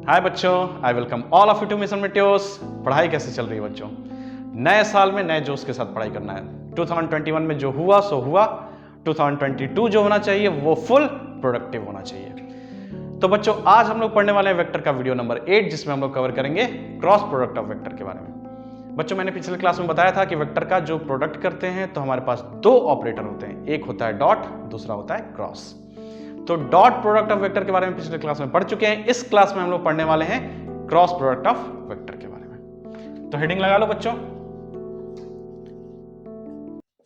हाय बच्चों, I welcome all of you to mission मेट्योस। पढ़ाई कैसे चल रही है बच्चों? नए साल में नए जोश के साथ पढ़ाई करना है। 2021 में जो हुआ सो हुआ, 2022 जो होना चाहिए वो फुल प्रोडक्टिव होना चाहिए। तो बच्चों आज हम लोग पढ़ने वाले हैं वेक्टर का वीडियो नंबर 8, जिसमें हम लोग कवर करेंगे क्रॉस प्रोडक्ट ऑफ वेक्टर के बारे में। बच्चों मैंने पिछले क्लास में बताया था कि वेक्टर का जो प्रोडक्ट करते हैं तो हमारे पास दो ऑपरेटर होते हैं, एक होता है डॉट, दूसरा होता है क्रॉस। तो डॉट प्रोडक्ट ऑफ वेक्टर के बारे में पिछले क्लास में पढ़ चुके हैं। इस क्लास में हम लोग पढ़ने वाले हैं क्रॉस प्रोडक्ट ऑफ वेक्टर के बारे में। तो हेडिंग लगा लो बच्चों,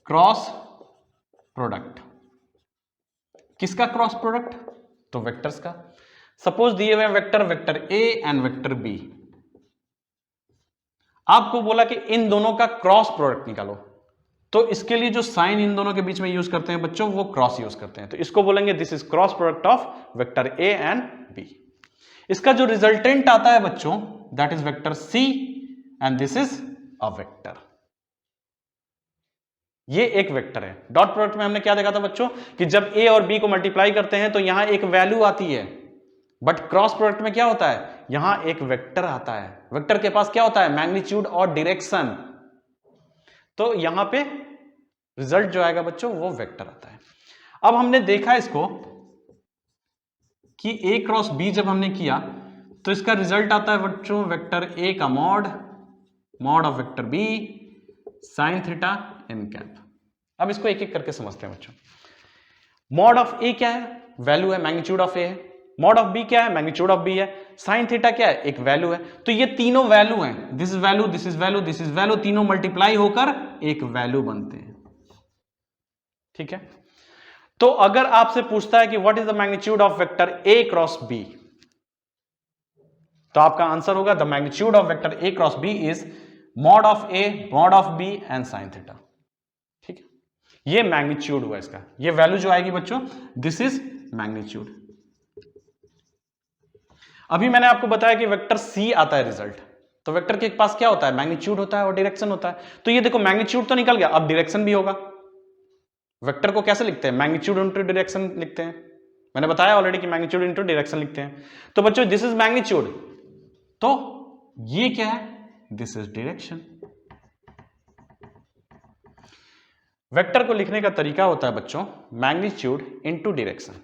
क्रॉस प्रोडक्ट। किसका क्रॉस प्रोडक्ट? तो वेक्टर्स का। सपोज दिए हुए vector, vector A and vector B. आपको बोला कि इन दोनों का क्रॉस प्रोडक्ट निकालो, तो इसके लिए जो साइन इन दोनों के बीच में यूज करते हैं बच्चों, वो क्रॉस यूज करते हैं। तो इसको बोलेंगे this is cross product of vector A and B. इसका जो रिजल्टेंट आता है बच्चों, that is vector C and this is a vector. ये एक वेक्टर है। डॉट प्रोडक्ट में हमने क्या देखा था बच्चों कि जब ए और बी को मल्टीप्लाई करते हैं तो यहां एक वैल्यू आती है, बट क्रॉस प्रोडक्ट में क्या होता है, यहां एक वेक्टर आता है। वेक्टर के पास क्या होता है, मैग्नीट्यूड और डायरेक्शन। तो यहां पे रिजल्ट जो आएगा बच्चों वो वेक्टर आता है। अब हमने देखा इसको कि ए क्रॉस बी जब हमने किया तो इसका रिजल्ट आता है बच्चों वेक्टर ए का mod, mod of vector B sine theta n cap. अब इसको एक एक करके समझते हैं बच्चों। मॉड ऑफ ए क्या है, वैल्यू है, मैग्नीट्यूड ऑफ ए है। मॉड ऑफ बी क्या है, मैग्नीट्यूड ऑफ बी है। साइन थीटा क्या है, एक वैल्यू है। तो ये तीनों वैल्यू हैं, this is value, this is value, this is value, तीनों मल्टीप्लाई होकर एक वैल्यू बनते हैं। ठीक है। तो अगर आपसे पूछता है कि what is the magnitude of vector A cross B, तो आपका आंसर होगा the magnitude of vector A cross B is mod of A, mod of B and sine theta. ठीक है, ये मैग्नीट्यूड हुआ इसका। ये वैल्यू जो आएगी बच्चों, दिस इज मैग्नीट्यूड। अभी मैंने आपको बताया कि वेक्टर सी आता है रिजल्ट, तो वेक्टर के पास क्या होता है, मैग्नीट्यूड होता है और डायरेक्शन होता है। तो ये देखो मैग्नीट्यूड तो निकल गया, अब डायरेक्शन भी होगा। वेक्टर को कैसे लिखते हैं, मैग्नीट्यूड इनटू डायरेक्शन लिखते हैं। मैंने बताया ऑलरेडी कि मैग्नीट्यूड इनटू डायरेक्शन लिखते हैं। तो बच्चों दिस इज मैग्नीट्यूड, तो ये क्या है, दिस इज डायरेक्शन। वेक्टर को लिखने का तरीका होता है बच्चों मैग्नीट्यूड इनटू डायरेक्शन।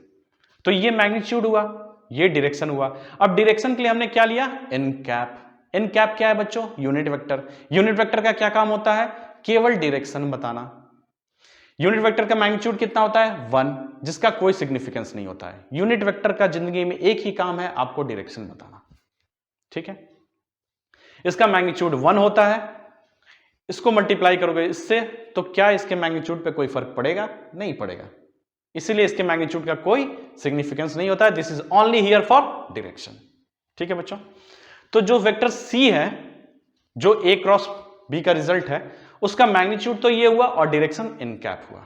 तो ये मैग्नीट्यूड हुआ, ये डायरेक्शन हुआ। अब डायरेक्शन के लिए हमने क्या लिया, एन कैप। एन कैप क्या है बच्चों, यूनिट वेक्टर। यूनिट वेक्टर का क्या काम होता है, केवल डायरेक्शन बताना। यूनिट वेक्टर का मैग्नीट्यूड कितना होता है, 1, जिसका कोई सिग्निफिकेंस नहीं होता है। यूनिट वेक्टर का जिंदगी में एक ही काम है, आपको डायरेक्शन बताना। ठीक है, इसका मैग्नीट्यूड 1 होता है। इसको मल्टीप्लाई करोगे इससे, तो क्या इसके मैग्नीट्यूड पे कोई फर्क पड़ेगा, नहीं पड़ेगा। इसीलिए इसके मैग्नीट्यूड का कोई सिग्निफिकेंस नहीं होता है। This is only here for direction. ठीक है बच्चों, तो जो वेक्टर सी है, जो ए क्रॉस बी का रिजल्ट है, उसका मैग्नीट्यूड तो ये हुआ और डायरेक्शन इन कैप हुआ।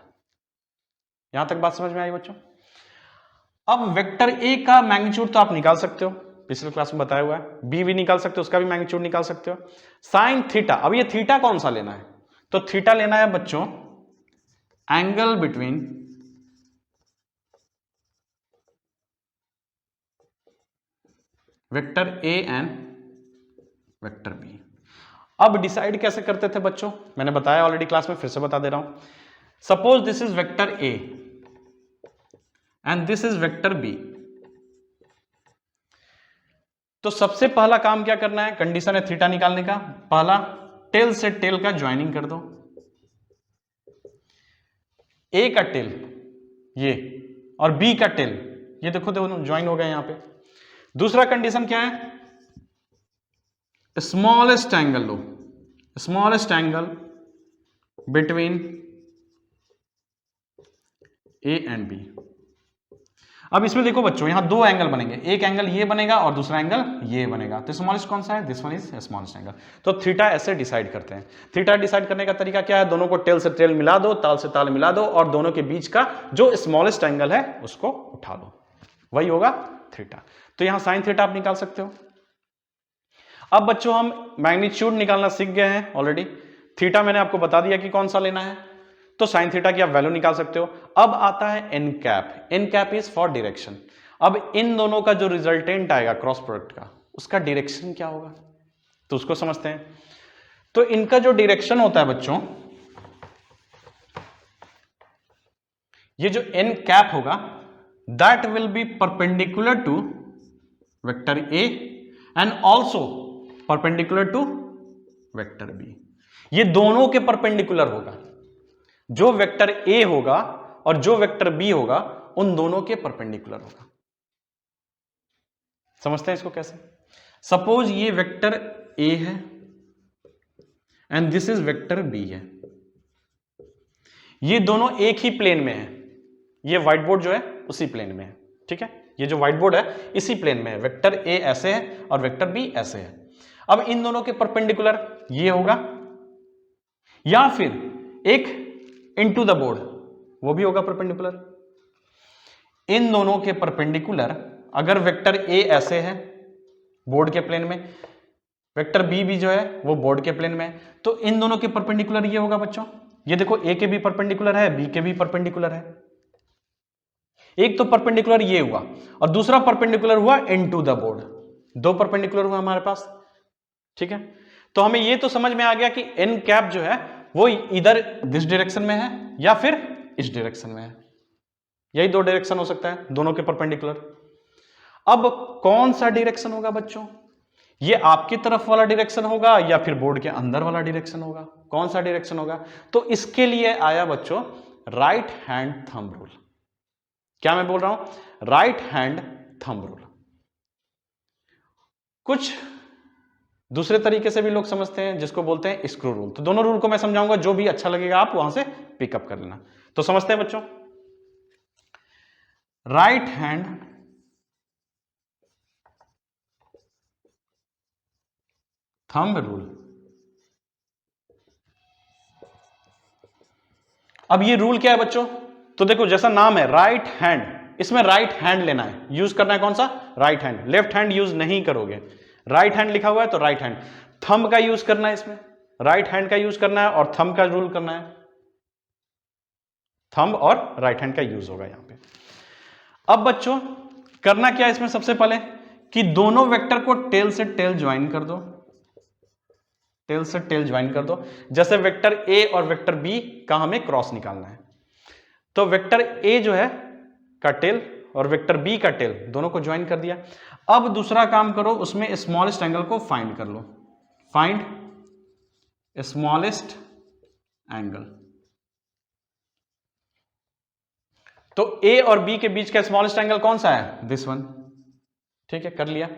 यहां तक बात समझ में आई बच्चों? अब वेक्टर ए का मैग्नीट्यूड तो आप निकाल सकते हो, पिछले क्लास में बताया हुआ है। बी भी निकाल सकते हो, उसका भी मैग्नीट्यूड निकाल सकते हो। साइन थीटा, अब ये थीटा कौन सा लेना है, तो थीटा लेना है बच्चों angle between vector A and vector B. अब डिसाइड कैसे करते थे बच्चों, मैंने बताया ऑलरेडी क्लास में, फिर से बता दे रहा हूं। Suppose this is vector A and this is vector B. तो सबसे पहला काम क्या करना है, कंडीशन है थीटा निकालने का। पहला, टेल से टेल का ज्वाइनिंग कर दो। ए का टेल ये और बी का टेल ये, देखो दोनों ज्वाइन हो गए यहां पे। दूसरा कंडीशन क्या है, स्मॉलेस्ट एंगल लो, smallest angle between A and B. अब इसमें देखो बच्चों, यहां दो एंगल बनेंगे, एक एंगल ये बनेगा और दूसरा एंगल ये बनेगा। तो स्मॉलेस्ट कौन सा है, this one is smallest angle. तो थीटा ऐसे डिसाइड करते हैं। थीटा डिसाइड करने का तरीका क्या है, दोनों को टेल से टेल मिला दो, ताल से ताल मिला दो और दोनों के बीच का जो स्मॉलेस्ट एंगल है उसको उठा दो, वही होगा थीटा। तो यहां साइन थीटा आप निकाल सकते हो। अब बच्चों हम मैग्नीट्यूड निकालना सीख गए हैं ऑलरेडी। थीटा मैंने आपको बता दिया कि कौन सा लेना है, तो साइन थीटा की आप वैल्यू निकाल सकते हो। अब आता है n cap. N cap is for direction. अब इन दोनों का जो रिजल्टेंट आएगा क्रॉस प्रोडक्ट का, उसका डायरेक्शन क्या होगा, तो उसको समझते हैं। तो इनका जो डायरेक्शन होता है बच्चों, ये जो एन कैप होगा that will be perpendicular to vector A and also perpendicular to vector B. ये दोनों के परपेंडिकुलर होगा, जो वेक्टर ए होगा और जो वेक्टर बी होगा उन दोनों के परपेंडिकुलर होगा। समझते हैं इसको कैसे? सपोज ये वेक्टर ए है and this is vector B है, ये दोनों एक ही प्लेन में है। ये व्हाइट बोर्ड जो है उसी प्लेन में है, ठीक है, ये जो व्हाइट बोर्ड है इसी प्लेन में है, वेक्टर ए ऐसे है और वेक्टर बी ऐसे है। अब इन दोनों के परपेंडिकुलर ये होगा, या फिर एक इनटू द बोर्ड वो भी होगा परपेंडिकुलर। इन दोनों के परपेंडिकुलर अगर वेक्टर ए ऐसे है बोर्ड के प्लेन में, वेक्टर बी भी जो है वो बोर्ड के प्लेन में है, तो इन दोनों के परपेंडिकुलर ये होगा बच्चों। ये देखो ए के भी परपेंडिकुलर है, बी के भी परपेंडिकुलर है। एक तो परपेंडिकुलर ये हुआ और दूसरा परपेंडिकुलर हुआ इनटू द बोर्ड, दो परपेंडिकुलर हुआ हमारे पास, ठीक है। तो हमें ये तो समझ में आ गया कि एन कैप जो है वो इधर दिस डायरेक्शन में है या फिर इस डायरेक्शन में है, यही दो डायरेक्शन हो सकता है दोनों के परपेंडिकुलर। अब कौन सा डायरेक्शन होगा बच्चों, ये आपकी तरफ वाला डायरेक्शन होगा या फिर बोर्ड के अंदर वाला डायरेक्शन होगा, कौन सा डायरेक्शन होगा? तो इसके लिए आया बच्चों राइट हैंड थंब रूल। क्या मैं बोल रहा हूं? Right hand thumb rule. कुछ दूसरे तरीके से भी लोग समझते हैं जिसको बोलते हैं स्क्रू रूल। तो दोनों रूल को मैं समझाऊंगा, जो भी अच्छा लगेगा आप वहां से पिकअप कर लेना। तो समझते हैं बच्चों, राइट हैंड थंब रूल। अब ये रूल क्या है बच्चों? तो देखो जैसा नाम है राइट हैंड, इसमें राइट हैंड लेना है, यूज करना है कौन सा? Right hand. Left hand use नहीं करोगे। राइट हैंड लिखा हुआ है तो राइट हैंड। थंब का यूज करना है, इसमें राइट हैंड का यूज करना है और थंब का रूल करना है। थंब और राइट हैंड का यूज होगा यहां पे। अब बच्चों करना क्या है इसमें? सबसे पहले कि दोनों वेक्टर को टेल से टेल ज्वाइन कर दो, टेल से टेल ज्वाइन कर दो। जैसे वेक्टर ए और वेक्टर बी का हमें क्रॉस निकालना है, तो वेक्टर ए जो है का टेल और वेक्टर बी का टेल दोनों को ज्वाइन कर दिया। अब दूसरा काम करो, उसमें स्मॉलेस्ट एंगल को फाइंड कर लो। Find smallest angle. तो ए और बी के बीच का स्मॉलेस्ट एंगल कौन सा है? दिस वन, ठीक है, कर लिया।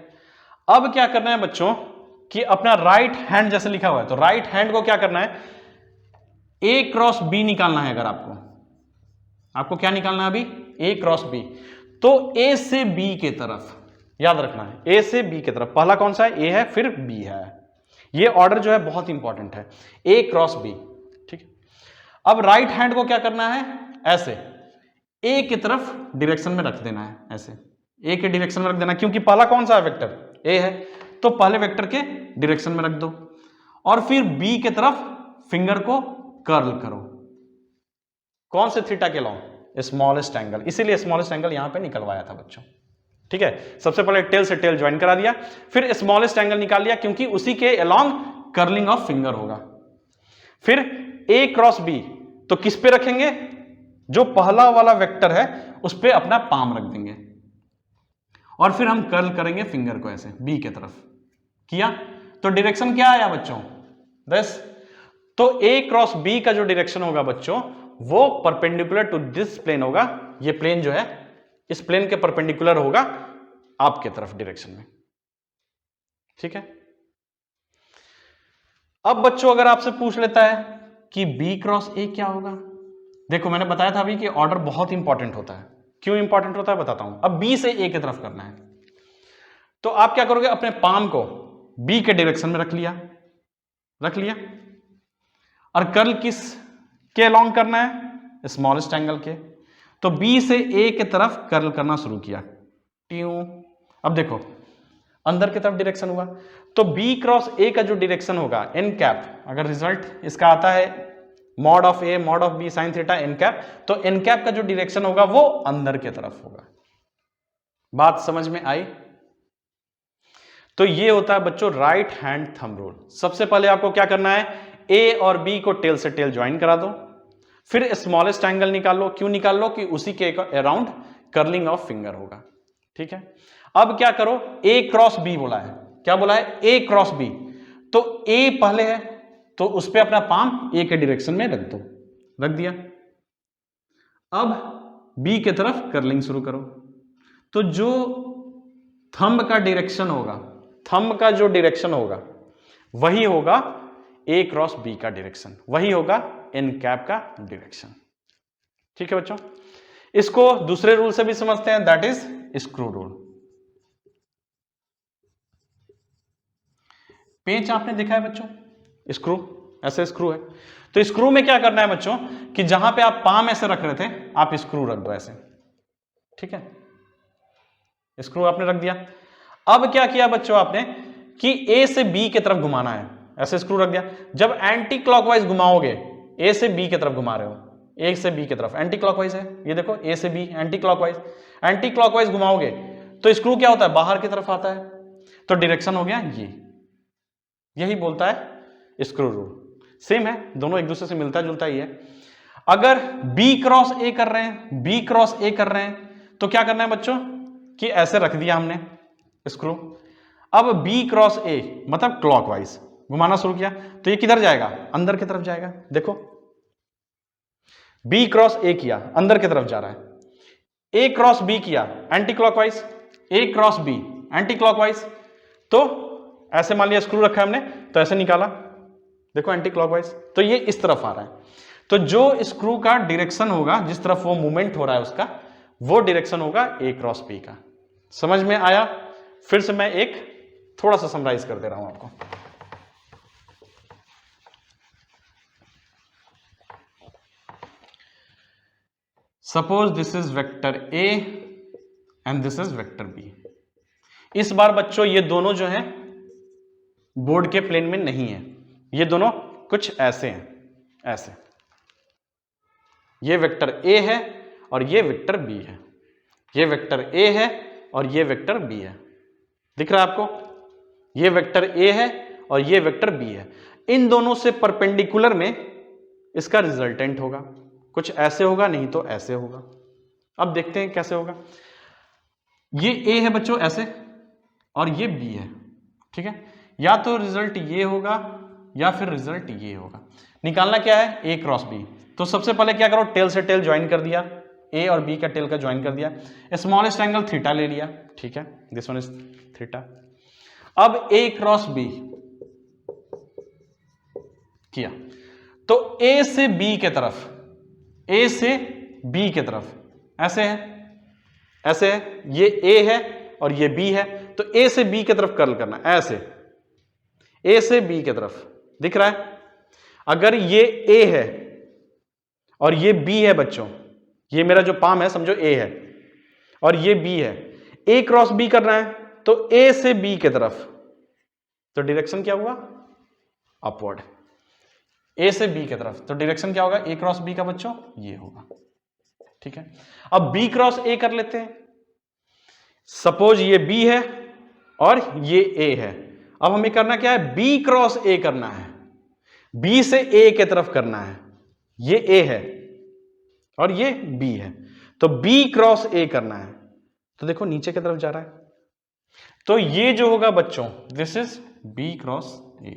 अब क्या करना है बच्चों कि अपना राइट हैंड जैसे लिखा हुआ है तो राइट हैंड को क्या करना है? ए क्रॉस बी निकालना है। अगर आपको क्या निकालना है अभी? ए क्रॉस बी। तो ए से बी के तरफ याद रखना है, ए से बी के तरफ। पहला कौन सा है? ए है, फिर बी है। ये ऑर्डर जो है बहुत इंपॉर्टेंट है, ए क्रॉस बी, ठीक है। अब राइट हैंड को क्या करना है? ऐसे ए की तरफ डायरेक्शन में रख देना है, ऐसे ए के डायरेक्शन में रख देना, क्योंकि पहला कौन सा है? वेक्टर ए है, तो पहले वेक्टर के डायरेक्शन में रख दो और फिर बी के तरफ फिंगर को कर्ल करो। कौन से थीटा के लॉन्ग? स्मॉलेस्ट एंगल, इसीलिए स्मॉलेस्ट एंगल यहां पे निकलवाया था बच्चों, ठीक है। सबसे पहले टेल से टेल ज्वाइन करा दिया, फिर स्मॉलेस्ट एंगल निकाल लिया क्योंकि उसी के अलोंग कर्लिंग ऑफ फिंगर होगा। फिर ए क्रॉस बी, तो किस पे रखेंगे? जो पहला वाला वेक्टर है उस पे अपना पाम रख देंगे और फिर हम कर्ल करेंगे फिंगर को ऐसे बी के तरफ। किया तो डायरेक्शन क्या आया बच्चों? दिस। तो ए क्रॉस बी का जो डायरेक्शन होगा बच्चों वो परपेंडिकुलर टू दिस प्लेन होगा। ये प्लेन जो है इस प्लेन के परपेंडिकुलर होगा आपके तरफ डायरेक्शन में, ठीक है। अब बच्चों अगर आपसे पूछ लेता है कि बी क्रॉस ए क्या होगा? देखो मैंने बताया था अभी कि ऑर्डर बहुत इंपॉर्टेंट होता है। क्यों इंपॉर्टेंट होता है बताता हूं। अब बी से ए की तरफ करना है तो आप क्या करोगे? अपने पाम को बी के डायरेक्शन में रख लिया और कर्ल किस के अलोंग करना है? स्मॉलेस्ट एंगल के। तो बी से ए की तरफ कर्ल करना शुरू किया, ट्यूं। अब देखो अंदर की तरफ डायरेक्शन हुआ, तो बी क्रॉस ए का जो डायरेक्शन होगा एन कैप, अगर रिजल्ट इसका आता है mod of A mod of B sine theta n cap, तो एन कैप का जो डायरेक्शन होगा वो अंदर की तरफ होगा। बात समझ में आई? तो ये होता है बच्चों राइट हैंड थंब रूल। सबसे पहले आपको क्या करना है, ए और बी को टेल से टेल ज्वाइन करा दो, फिर स्मॉलेस्ट एंगल निकाल लो। क्यों निकाल लो, कि उसी के अराउंड कर्लिंग ऑफ फिंगर होगा। ठीक है, अब क्या करो, ए क्रॉस बी बोला है, क्या बोला है, ए क्रॉस बी, तो ए पहले है तो उस पर अपना पाम ए के डायरेक्शन में रख दो, रख दिया। अब बी के तरफ कर्लिंग शुरू करो, तो जो थंब का डायरेक्शन होगा, थंब का जो डायरेक्शन होगा वही होगा ए क्रॉस बी का डायरेक्शन, वही होगा एन कैप का डायरेक्शन। ठीक है बच्चों, इसको दूसरे रूल से भी समझते हैं, दैट इज स्क्रू रूल। पेंच आपने देखा है बच्चों, स्क्रू, ऐसे स्क्रू है, तो स्क्रू में क्या करना है बच्चों, कि जहां पे आप पाम ऐसे रख रहे थे आप स्क्रू रख दो ऐसे। ठीक है, स्क्रू आपने रख दिया। अब क्या किया बच्चों आपने, कि ए से बी की तरफ घुमाना है, ऐसे स्क्रू रख दिया। जब एंटी क्लॉकवाइज घुमाओगे, ए से बी की तरफ घुमा रहे हो, ए से बी की तरफ एंटी क्लॉकवाइज है, ये देखो ए से B anticlockwise, anticlockwise घुमाओगे तो स्क्रू क्या होता है, बाहर की तरफ आता है, तो डायरेक्शन हो गया ये, यही बोलता है स्क्रू रूल। सेम है, दोनों एक दूसरे से मिलता जुलता ही है। अगर बी क्रॉस ए कर रहे हैं, बी क्रॉस ए कर रहे हैं, तो क्या करना है बच्चों, कि ऐसे रख दिया हमने स्क्रू। अब बी क्रॉस ए मतलब क्लॉकवाइज घुमाना शुरू किया, तो ये किधर जाएगा, अंदर की तरफ जाएगा। देखो बी क्रॉस ए किया, अंदर की तरफ जा रहा है। ए क्रॉस बी किया एंटी क्लॉकवाइज, ए क्रॉस बी एंटी क्लॉकवाइज, तो ऐसे मान लिया स्क्रू रखा है हमने, तो ऐसे निकाला, देखो एंटी क्लॉकवाइज, तो ये इस तरफ आ रहा है। तो जो स्क्रू का डायरेक्शन होगा, जिस तरफ वो मूवमेंट हो रहा है उसका, वो डायरेक्शन होगा ए क्रॉस बी का। समझ में आया? फिर से मैं एक थोड़ा सा समराइज कर दे रहा हूं आपको। Suppose this is vector A and this is vector B. इस बार बच्चों ये दोनों जो हैं बोर्ड के प्लेन में नहीं है, ये दोनों कुछ ऐसे हैं, ऐसे। ये वेक्टर ए है और ये वेक्टर बी है, ये वेक्टर ए है और ये वेक्टर बी है। दिख रहा है आपको? ये वेक्टर ए है और ये वेक्टर बी है। इन दोनों से परपेंडिकुलर में इसका रिजल्टेंट होगा, कुछ ऐसे होगा, नहीं तो ऐसे होगा। अब देखते हैं कैसे होगा। ये ए है बच्चों ऐसे और ये बी है, ठीक है। या तो रिजल्ट ये होगा या फिर रिजल्ट ये होगा। निकालना क्या है, ए क्रॉस बी। तो सबसे पहले क्या करो, टेल से टेल ज्वाइन कर दिया, ए और बी का टेल का ज्वाइन कर दिया, स्मॉलेस्ट एंगल थीटा ले लिया, ठीक है, दिस वन इज थीटा। अब ए क्रॉस बी किया, तो ए से बी के तरफ, ए से बी के तरफ ऐसे है, ऐसे है, ये ए है और ये बी है, तो ए से बी की तरफ कर्ल करना, ऐसे ए से बी की तरफ। दिख रहा है? अगर ये ए है और ये बी है बच्चों, ये मेरा जो पाम है समझो ए है और ये बी है, ए क्रॉस बी करना है, तो ए से बी की तरफ, तो डायरेक्शन क्या हुआ, अपवर्ड। ए से बी की तरफ, तो डायरेक्शन क्या होगा, ए क्रॉस बी का बच्चों ये होगा, ठीक है। अब बी क्रॉस ए कर लेते हैं। सपोज ये बी है और ये ए है। अब हमें करना क्या है, बी क्रॉस ए करना है, बी से ए की तरफ करना है। ये ए है और ये बी है, तो बी क्रॉस ए करना है, तो देखो नीचे की तरफ जा रहा है, तो ये जो होगा बच्चों, this is B cross A.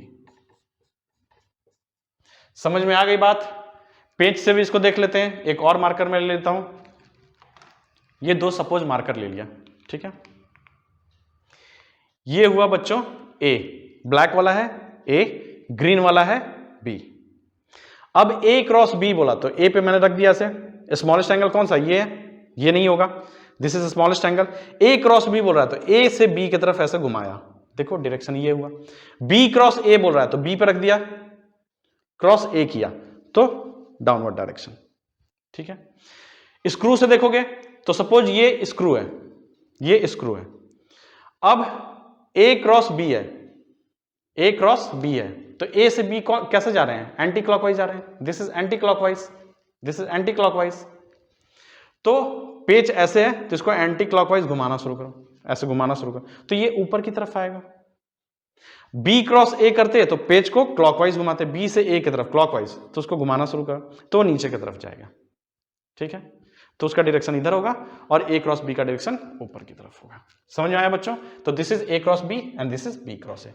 समझ में आ गई बात? पेज से भी इसको देख लेते हैं। एक और मार्कर मैं ले लेता हूं, ये दो सपोज मार्कर ले लिया, ठीक है। ये हुआ बच्चों ए, ब्लैक वाला है ए, ग्रीन वाला है बी। अब ए क्रॉस बी बोला, तो ए पे मैंने रख दिया ऐसे। स्मॉलेस्ट एंगल कौन सा, ये है, ये नहीं होगा, this is smallest angle. A cross B बोल रहा है, तो ए से बी की तरफ ऐसे घुमाया, देखो डायरेक्शन ये हुआ। बी क्रॉस ए बोल रहा है, तो बी पे रख दिया, क्रॉस ए किया, तो डाउनवर्ड डायरेक्शन, ठीक है। स्क्रू से देखोगे तो सपोज ये स्क्रू है, ये स्क्रू है। अब ए क्रॉस बी है, ए क्रॉस बी है, तो ए से बी कैसे जा रहे हैं, एंटी क्लॉकवाइज जा रहे हैं, this is anti clockwise, this is anti clockwise. तो पेज ऐसे है, तो इसको एंटी क्लॉकवाइज घुमाना शुरू करो, ऐसे घुमाना शुरू करो, तो ये ऊपर की तरफ आएगा, बी क्रॉस ए करते तो पेज को क्लॉकवाइज घुमाते, बी से ए की तरफ क्लॉकवाइज, तो उसको घुमाना शुरू कर तो नीचे की तरफ जाएगा, ठीक है। तो उसका डायरेक्शन इधर होगा और ए क्रॉस बी का डायरेक्शन ऊपर की तरफ होगा। समझ में आया बच्चों? तो this is A cross B and this is B cross A.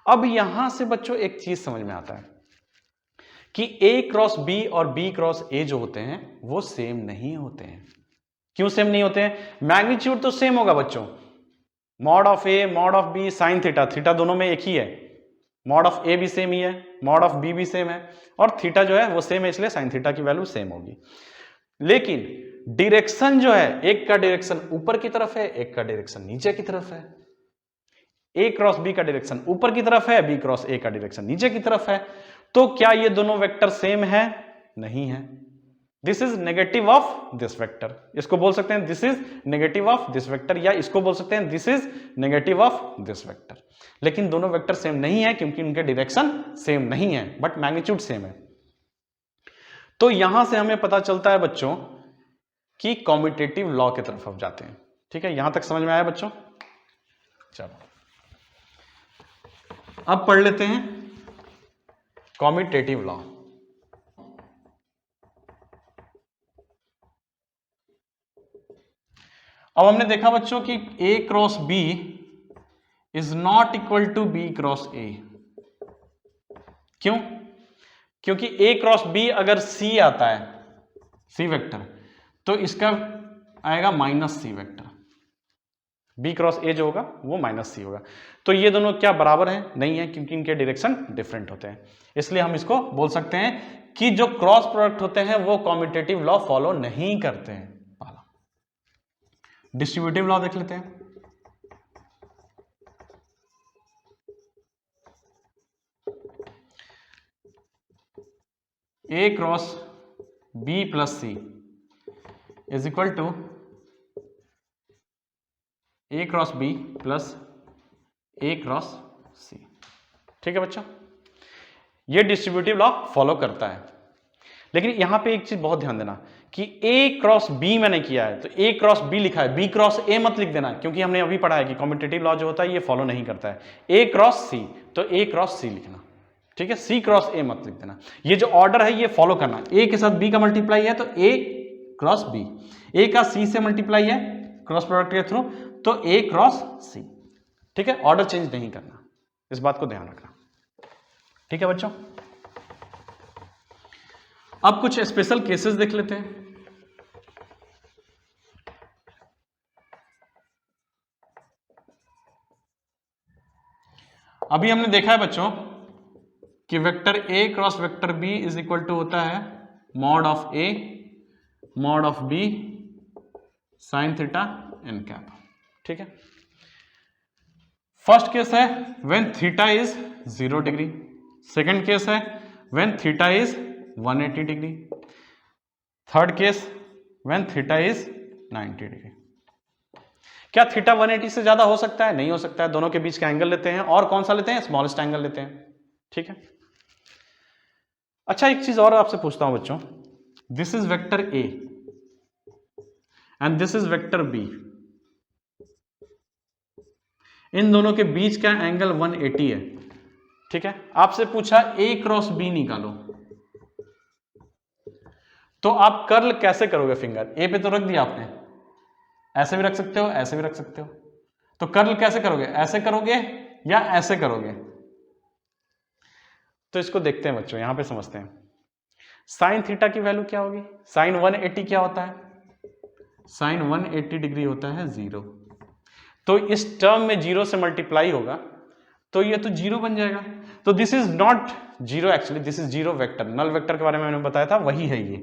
अब यहां से बच्चों एक चीज समझ में आता है कि ए क्रॉस बी और बी क्रॉस ए जो होते हैं वो सेम नहीं होते हैं। क्यों सेम नहीं होते हैं? मैग्नीट्यूड तो सेम होगा बच्चों, mod of A mod of B sine theta, theta दोनों में एक ही है, मॉड ऑफ ए भी सेम ही है, मॉड ऑफ बी भी सेम है, और थीटा जो है वो सेम है, इसलिए साइन थीटा की वैल्यू सेम होगी। लेकिन डायरेक्शन जो है, एक का डायरेक्शन ऊपर की तरफ है, एक का डायरेक्शन नीचे की तरफ है। ए क्रॉस बी का डायरेक्शन ऊपर की तरफ है, बी क्रॉस ए का डायरेक्शन नीचे की तरफ है। तो क्या ये दोनों वेक्टर सेम है? नहीं है। This is negative of this vector, इसको बोल सकते हैं this is negative of this vector, या इसको बोल सकते हैं this is negative of this vector. लेकिन दोनों वेक्टर सेम नहीं है क्योंकि उनके डायरेक्शन सेम नहीं है, बट मैग्नीट्यूड सेम है। तो यहां से हमें पता चलता है बच्चों कि कॉम्यूटेटिव लॉ की तरफ हम जाते हैं। ठीक है, यहां तक समझ में आया बच्चों? चलो अब पढ़ लेते हैं कॉम्यूटेटिव लॉ। अब हमने देखा बच्चों कि A cross B is not equal to B cross A. क्यों? क्योंकि ए क्रॉस बी अगर सी आता है, सी वेक्टर, तो इसका आएगा minus C vector, B cross A जो होगा वो माइनस सी होगा। तो ये दोनों क्या बराबर हैं? नहीं है, क्योंकि इनके डायरेक्शन डिफरेंट होते हैं। इसलिए हम इसको बोल सकते हैं कि जो क्रॉस प्रोडक्ट होते हैं वो कॉम्यूटेटिव लॉ फॉलो नहीं करते हैं। पहला डिस्ट्रीब्यूटिव लॉ देख लेते हैं। A cross B plus C is equal to A cross B plus A cross C. ठीक है बच्चों, ये डिस्ट्रीब्यूटिव लॉ फॉलो करता है। लेकिन यहां पे एक चीज बहुत ध्यान देना कि ए क्रॉस बी मैंने किया है तो ए क्रॉस बी लिखा है, बी क्रॉस ए मत लिख देना, क्योंकि हमने अभी पढ़ा है कि कॉम्यूटेटिव लॉ जो होता है ये फॉलो नहीं करता है। ए क्रॉस सी तो ए क्रॉस सी लिखना, ठीक है, सी क्रॉस ए मत लिख देना। ये जो ऑर्डर है ये फॉलो करना। ए के साथ बी का मल्टीप्लाई है तो ए क्रॉस बी, ए का सी से मल्टीप्लाई है क्रॉस प्रोडक्ट के थ्रू तो ए क्रॉस सी। ठीक है, ऑर्डर चेंज नहीं करना, इस बात को ध्यान रखना। ठीक है बच्चों, अब कुछ स्पेशल केसेस देख लेते हैं। अभी हमने देखा है बच्चों कि vector A cross vector B is equal to होता है mod of A mod of B sine theta n cap. ठीक है, फर्स्ट केस है when theta is 0 degree, second case है when theta is 180 degree, third case when theta is 90 degree. क्या theta 180 से ज्यादा हो सकता है? नहीं हो सकता है। दोनों के बीच का एंगल लेते हैं, और कौन सा लेते हैं? स्मॉलेस्ट एंगल लेते हैं। ठीक है, अच्छा एक चीज और आपसे पूछता हूं बच्चों, this is vector A and this is vector B, इन दोनों के बीच का एंगल 180 है। ठीक है, आपसे पूछा ए क्रॉस बी निकालो, तो आप कर्ल कैसे करोगे? फिंगर ए पे तो रख दिया आपने, ऐसे भी रख सकते हो, ऐसे भी रख सकते हो, तो कर्ल कैसे करोगे? ऐसे करोगे या ऐसे करोगे? तो इसको देखते हैं बच्चों, यहां पे समझते हैं। साइन थीटा की वैल्यू क्या होगी? साइन 180 क्या होता है? साइन 180 डिग्री होता है 0। तो इस टर्म में 0 से मल्टीप्लाई होगा तो ये तो 0 बन जाएगा। तो this is not 0, actually this is 0 vector. Null vector के बारे में मैंने बताया था, वही है ये,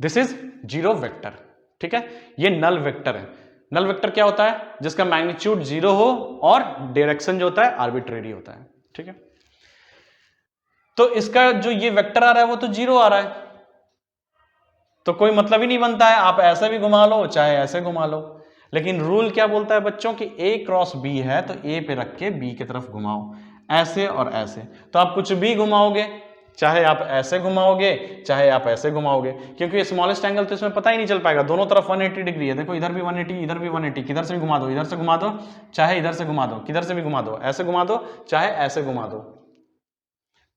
दिस इज 0 वेक्टर। ठीक है, ये नल वेक्टर है। नल वेक्टर क्या होता है? जिसका मैग्नीट्यूड 0 हो और डायरेक्शन जो होता है आर्बिट्रेरी होता है। ठीक है, तो इसका जो ये वेक्टर आ रहा है वो तो 0 आ रहा है, तो कोई मतलब ही नहीं बनता है। आप ऐसे भी घुमा लो चाहे ऐसे घुमा लो, लेकिन रूल क्या बोलता है बच्चों कि ए क्रॉस बी है तो ए पे रख के बी की तरफ घुमाओ, ऐसे और ऐसे। तो आप कुछ भी घुमाओगे चाहे आप ऐसे घुमाओगे चाहे आप ऐसे घुमाओगे, क्योंकि स्मॉलेस्ट एंगल तो इसमें पता ही नहीं चल पाएगा, दोनों तरफ 180 डिग्री है। देखो इधर भी 180, इधर भी 180, किधर से भी घुमा दो, इधर से घुमा दो चाहे इधर से घुमा दो, किधर से भी घुमा दो, ऐसे घुमा दो चाहे ऐसे घुमा दो,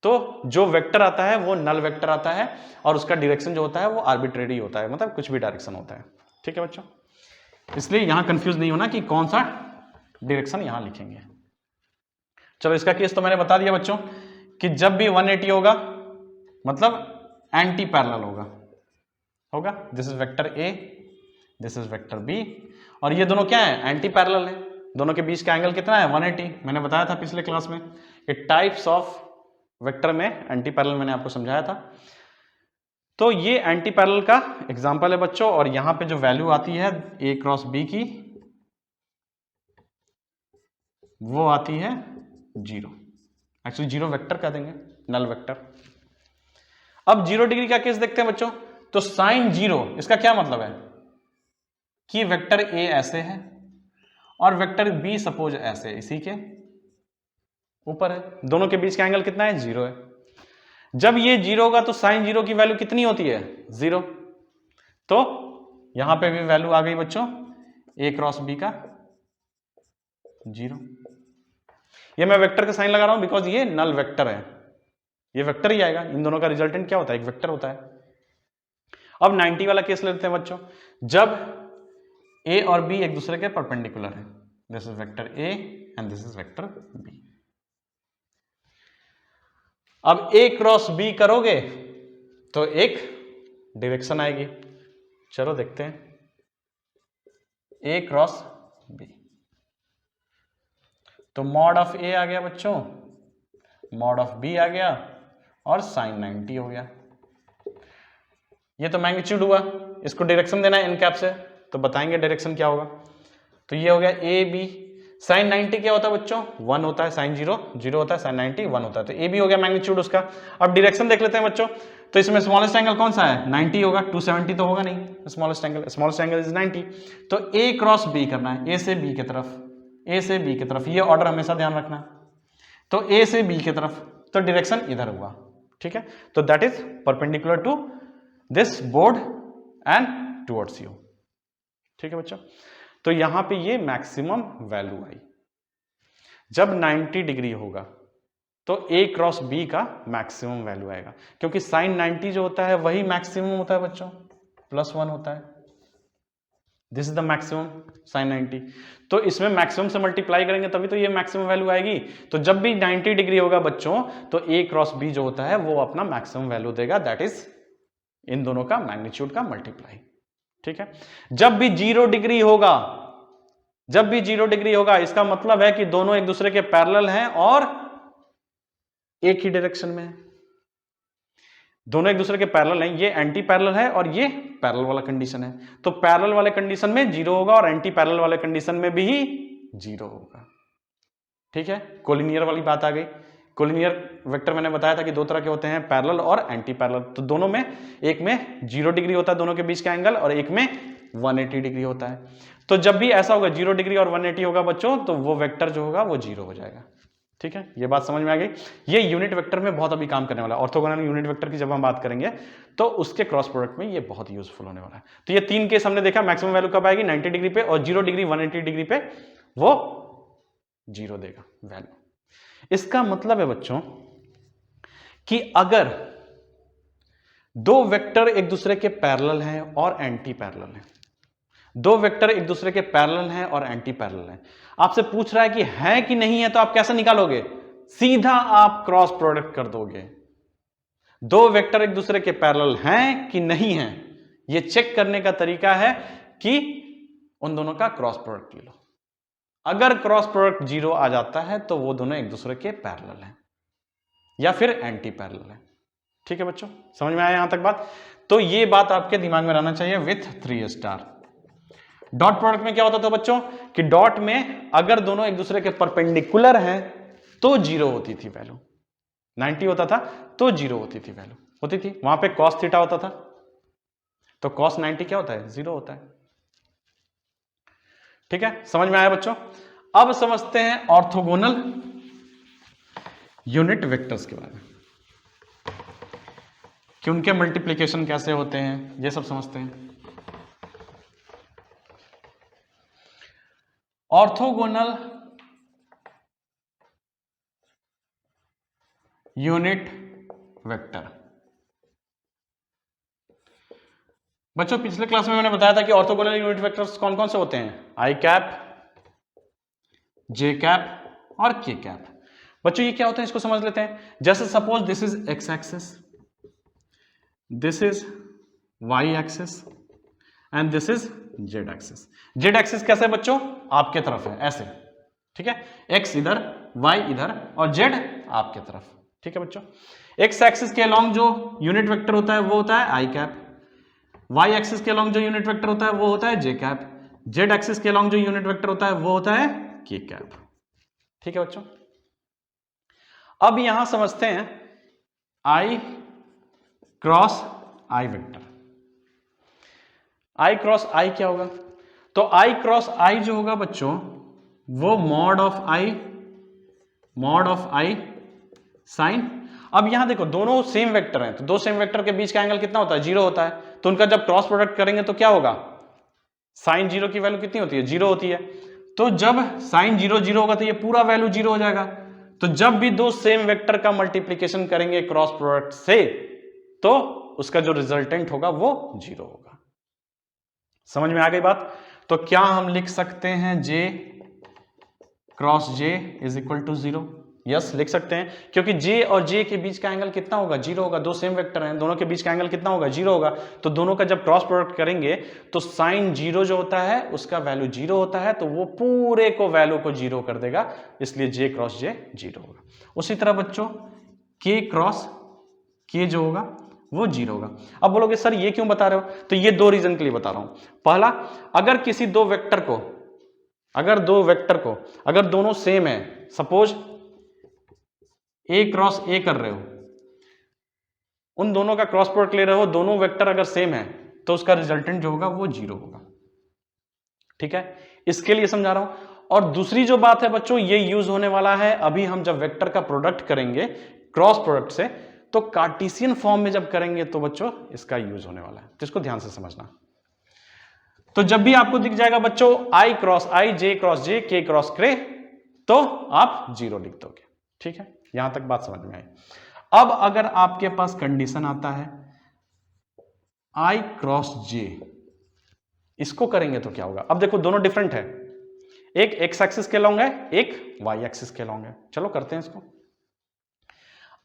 तो जो वेक्टर आता है वो नल वेक्टर आता है और उसका डायरेक्शन जो होता है वो आर्बिट्रेरी होता है, मतलब कुछ भी डायरेक्शन होता है। ठीक है बच्चों, इसलिए यहां कंफ्यूज नहीं होना कि कौन सा डायरेक्शन यहां लिखेंगे। चलो इसका केस तो मैंने बता दिया बच्चों कि जब भी 180 होगा मतलब एंटी पैरेलल होगा। This is vector A, this is vector B, और ये दोनों क्या है, एंटी पैरेलल है। दोनों के बीच का एंगल कितना है, 180। मैंने बताया था पिछले क्लास में कि टाइप्स ऑफ वेक्टर में एंटी पैरेलल मैंने आपको समझाया था। तो ये एंटी पैरेलल का एग्जांपल है बच्चों, और यहां पे जो वैल्यू आती है ए क्रॉस बी की वो आती है 0। एक्चुअली 0 वेक्टर कह देंगे, नल वेक्टर। अब 0 डिग्री का केस देखते हैं बच्चों। तो साइन 0 इसका क्या मतलब है कि वेक्टर ए ऐसे है और वेक्टर बी सपोज ऐसे इसी के ऊपर है, दोनों के बीच का एंगल कितना है, 0 है। जब ये 0 होगा तो साइन 0 की वैल्यू कितनी होती है, 0। तो यहां पे भी वैल्यू आ गई बच्चों ए क्रॉस बी का 0। ये मैं वेक्टर का साइन लगा रहा हूं बिकॉज ये नल वेक्टर है, ये वेक्टर ही आएगा। इन दोनों का रिजल्टेंट क्या होता है, एक वेक्टर होता है। अब 90 वाला केस लेते हैं बच्चों, जब ए और बी एक दूसरे के परपेंडिकुलर है। This is vector A and this is vector B. अब ए क्रॉस बी करोगे तो एक डायरेक्शन आएगी। चलो देखते हैं, ए क्रॉस बी, तो मॉड ऑफ ए आ गया बच्चों, मॉड ऑफ बी आ गया और साइन 90 हो गया। ये तो मैग्नीट्यूड हुआ, इसको डायरेक्शन देना है एन कैप से, तो बताएंगे डायरेक्शन क्या होगा। तो ये हो गया ए बी। साइन 90 क्या होता है बच्चों, 1 होता है, साइन 0 0 होता है, साइन 90 1 होता है। तो ए बी हो गया मैग्नीट्यूड उसका। अब डायरेक्शन देख लेते हैं बच्चों। तो इसमें स्मॉलेस्ट एंगल कौन सा है, 90 होगा, 270 तो होगा नहीं स्मॉलेस्ट एंगल इज 90। तो ए क्रॉस बी करना है, ए से बी की तरफ, ए से बी की तरफ, ये ऑर्डर हमेशा ध्यान रखना। तो ए से बी की तरफ, तो डायरेक्शन इधर हुआ। ठीक है, तो that is perpendicular to this board and towards you. ठीक है बच्चों, तो यहां पे ये मैक्सिमम वैल्यू आई। जब 90 डिग्री होगा तो ए क्रॉस बी का मैक्सिमम वैल्यू आएगा, क्योंकि साइन 90 जो होता है वही मैक्सिमम होता है बच्चों, +1 होता है। This is the maximum sine 90। तो इसमें मैक्सिमम से मल्टीप्लाई करेंगे तभी तो ये मैक्सिमम वैल्यू आएगी। तो जब भी 90 डिग्री होगा बच्चों तो ए क्रॉस बी जो होता है वो अपना मैक्सिमम वैल्यू देगा, दैट इज इन दोनों का मैग्नीट्यूड का मल्टीप्लाई। ठीक है, जब भी 0 डिग्री होगा, जब भी 0 डिग्री होगा इसका मतलब है कि दोनों एक दूसरे के पैरेलल हैं और एक ही डायरेक्शन में है। दोनों एक दूसरे के पैरेलल हैं, ये एंटी पैरेलल है और ये पैरेलल वाला कंडीशन है। तो पैरेलल वाले कंडीशन में 0 होगा और एंटी पैरेलल वाले कंडीशन में भी 0 होगा। ठीक है, कोलिनियर वाली बात आ गई। कोलिनियर वेक्टर मैंने बताया था कि 2 तरह के होते हैं, पैरेलल और एंटी पैरेलल। तो दोनों में, एक में 0 डिग्री होता है दोनों के बीच का एंगल और एक में 180 डिग्री होता है। तो जब भी ऐसा होगा 0 डिग्री और 180 होगा बच्चों, तो वो वेक्टर जो होगा वो 0 हो जाएगा। ठीक है, ये बात समझ में आ गई। ये यूनिट वेक्टर में बहुत अभी काम करने वाला है। ऑर्थोगोनल यूनिट वेक्टर की जब हम बात करेंगे तो उसके क्रॉस प्रोडक्ट में ये बहुत यूजफुल होने वाला है। तो ये 3 केस हमने देखा, मैक्सिमम वैल्यू कब आएगी, 90 डिग्री पे, और 0 डिग्री 180 डिग्री पे वो 0 देगा वैल्यू। इसका मतलब है बच्चों कि अगर 2 वेक्टर एक दूसरे के पैरेलल हैं और एंटी पैरेलल हैं, 2 वेक्टर एक दूसरे के पैरेलल हैं और एंटी पैरेलल हैं, आपसे पूछ रहा है कि है कि नहीं है, तो आप कैसे निकालोगे, सीधा आप क्रॉस प्रोडक्ट कर दोगे। 2 वेक्टर एक दूसरे के पैरेलल हैं कि नहीं हैं, यह चेक करने का तरीका है कि उन दोनों का क्रॉस प्रोडक्ट ले लो। अगर क्रॉस प्रोडक्ट 0 आ जाता है तो वो दोनों एक दूसरे के पैरेलल हैं या फिर एंटी पैरेलल है। ठीक है बच्चों, समझ में आया यहां तक बात। तो ये बात आपके दिमाग में रहना चाहिए विथ 3 स्टार। डॉट प्रोडक्ट में क्या होता था बच्चों कि डॉट में अगर दोनों एक दूसरे के परपेंडिकुलर हैं तो 0 होती थी वैल्यू, 90 होता था तो 0 होती थी वैल्यू होती थी। वहां पे cos थीटा होता था, तो cos 90 क्या होता है, 0 होता है। ठीक है, समझ में आया बच्चों। अब समझते हैं ऑर्थोगोनल यूनिट वेक्टर्स के बारे में। कि उनके मल्टीप्लिकेशन कैसे होते हैं, ये सब समझते हैं। Orthogonal unit vector. बच्चों पिछले क्लास में मैंने बताया था कि ऑर्थोगोनल यूनिट वेक्टर्स कौन कौन से होते हैं, आई कैप, जे कैप और के कैप। बच्चों ये क्या होता है इसको समझ लेते हैं। जैसे suppose this is X axis, this is Y axis and this is Z axis. Z axis कैसे बच्चों, आपके तरफ है ऐसे, ठीक है, एक्स इधर, वाई इधर और जेड आपके तरफ, ठीक है बच्चों। एक्स एक्सिस के अलॉन्ग जो यूनिट वेक्टर होता है वो होता है आई कैप, वाई एक्सिस के अलॉन्ग जो यूनिट वेक्टर होता है वो होता है जे कैप, जेड एक्सिस के अलॉन्ग जो यूनिट वेक्टर होता है वो होता है के कैप, ठीक है बच्चों। अब यहां समझते हैं आई क्रॉस आई वेक्टर। आई क्रॉस आई क्या होगा, तो आई क्रॉस आई जो होगा बच्चों वो मॉड ऑफ आई साइन। अब यहां देखो दोनों सेम वेक्टर हैं, तो दो सेम वेक्टर के बीच का एंगल कितना होता है, 0 होता है, तो उनका जब क्रॉस प्रोडक्ट करेंगे तो क्या होगा, साइन 0 की वैल्यू कितनी होती है, 0 होती है। तो जब साइन 0 0 होगा तो ये पूरा वैल्यू 0 हो जाएगा। तो जब भी दो सेम वेक्टर का मल्टीप्लीकेशन करेंगे क्रॉस प्रोडक्ट से तो उसका जो रिजल्टेंट होगा वो 0 होगा। समझ में आ गई बात। तो क्या हम लिख सकते हैं J cross J is equal to 0, yes लिख सकते हैं, क्योंकि जे और जे के बीच का एंगल कितना होगा, 0 होगा। दो सेम वेक्टर हैं, दोनों के बीच का एंगल कितना होगा, 0 होगा। तो दोनों का जब क्रॉस प्रोडक्ट करेंगे तो साइन 0 जो होता है उसका वैल्यू 0 होता है, तो वो पूरे को वैल्यू को 0 कर देगा, इसलिए जे क्रॉस जे 0 होगा। उसी तरह बच्चों के क्रॉस के जो होगा वो 0 होगा। अब बोलोगे सर ये क्यों बता रहे हो, तो ये दो रीजन के लिए बता रहा हूं। पहला, अगर किसी दो वेक्टर को अगर दोनों सेम है, सपोज ए क्रॉस ए कर रहे हो, उन दोनों का क्रॉस प्रोडक्ट ले रहे हो, दोनों वेक्टर अगर सेम है तो उसका रिजल्टेंट जो होगा वो 0 होगा, ठीक है, इसके लिए समझा रहा हूं। और दूसरी जो बात है बच्चों, ये यूज होने वाला है अभी हम जब वेक्टर का प्रोडक्ट करेंगे क्रॉस प्रोडक्ट से, तो कार्टेशियन फॉर्म में जब करेंगे तो बच्चों इसका यूज होने वाला है, तो इसको ध्यान से समझना। तो जब भी आपको दिख जाएगा बच्चों आई क्रॉस आई, जे क्रॉस जे, के क्रॉस के, तो आप 0 लिख दोगे, ठीक है, यहां तक बात समझ में आई। अब अगर आपके पास कंडीशन आता है आई क्रॉस जे, इसको करेंगे तो क्या होगा। अब देखो दोनों डिफरेंट है, एक एक्स एक्सिस के लॉन्ग है, एक वाई एक्सिस के लॉन्ग है। चलो करते हैं इसको।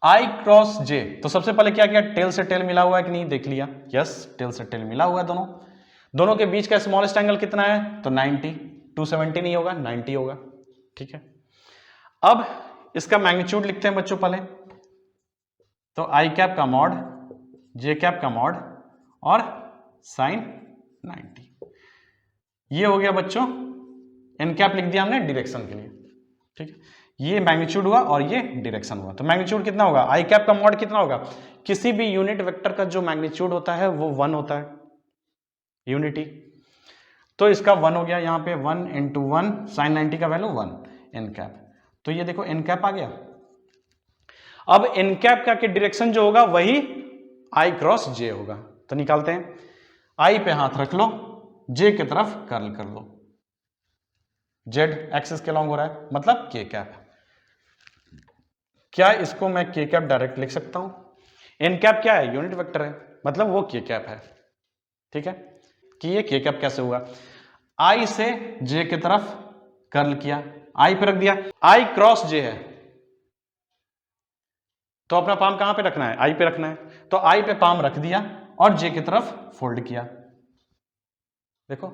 आई क्रॉस जे, तो सबसे पहले क्या किया, टेल से टेल मिला हुआ है कि नहीं देख लिया, यस टेल से टेल मिला हुआ है। दोनों के बीच का स्मॉलेस्ट एंगल कितना है, तो 90, 270 नहीं होगा 90 होगा, ठीक है। अब इसका मैग्नीट्यूड लिखते हैं बच्चों पहले, तो आई कैप का मॉड, जे कैप का मॉड और साइन 90, ये हो गया बच्चों। एन कैप लिख दिया हमने डायरेक्शन के लिए, ठीक है, ये मैग्नीट्यूड हुआ और ये डायरेक्शन हुआ। तो मैग्नीट्यूड कितना होगा, आई कैप का मॉड कितना होगा, किसी भी यूनिट वेक्टर का जो मैग्नीट्यूड होता है वो 1 होता है, यूनिटी, तो इसका 1 हो गया, यहां पे 1 इंटू 1, साइन 90 का वैल्यू 1 एन कैप। तो ये देखो एन कैप आ गया। अब एन कैप का डायरेक्शन जो होगा वही आई क्रॉस जे होगा, तो निकालते हैं। आई पे हाथ रख लो, जे की तरफ कर्ल कर लो, जेड एक्सिस के लॉन्ग हो रहा है, मतलब के कैप। क्या इसको मैं के कैप डायरेक्ट लिख सकता हूं, एन कैप क्या है, यूनिट वेक्टर है, मतलब वो के कैप है, ठीक है, कि ये के कैप कैसे हुआ, आई से जे की तरफ कर्ल किया, आई पे रख दिया, आई क्रॉस जे है तो अपना पाम कहां पे रखना है, आई पे रखना है, तो आई पे पाम रख दिया और जे की तरफ फोल्ड किया, देखो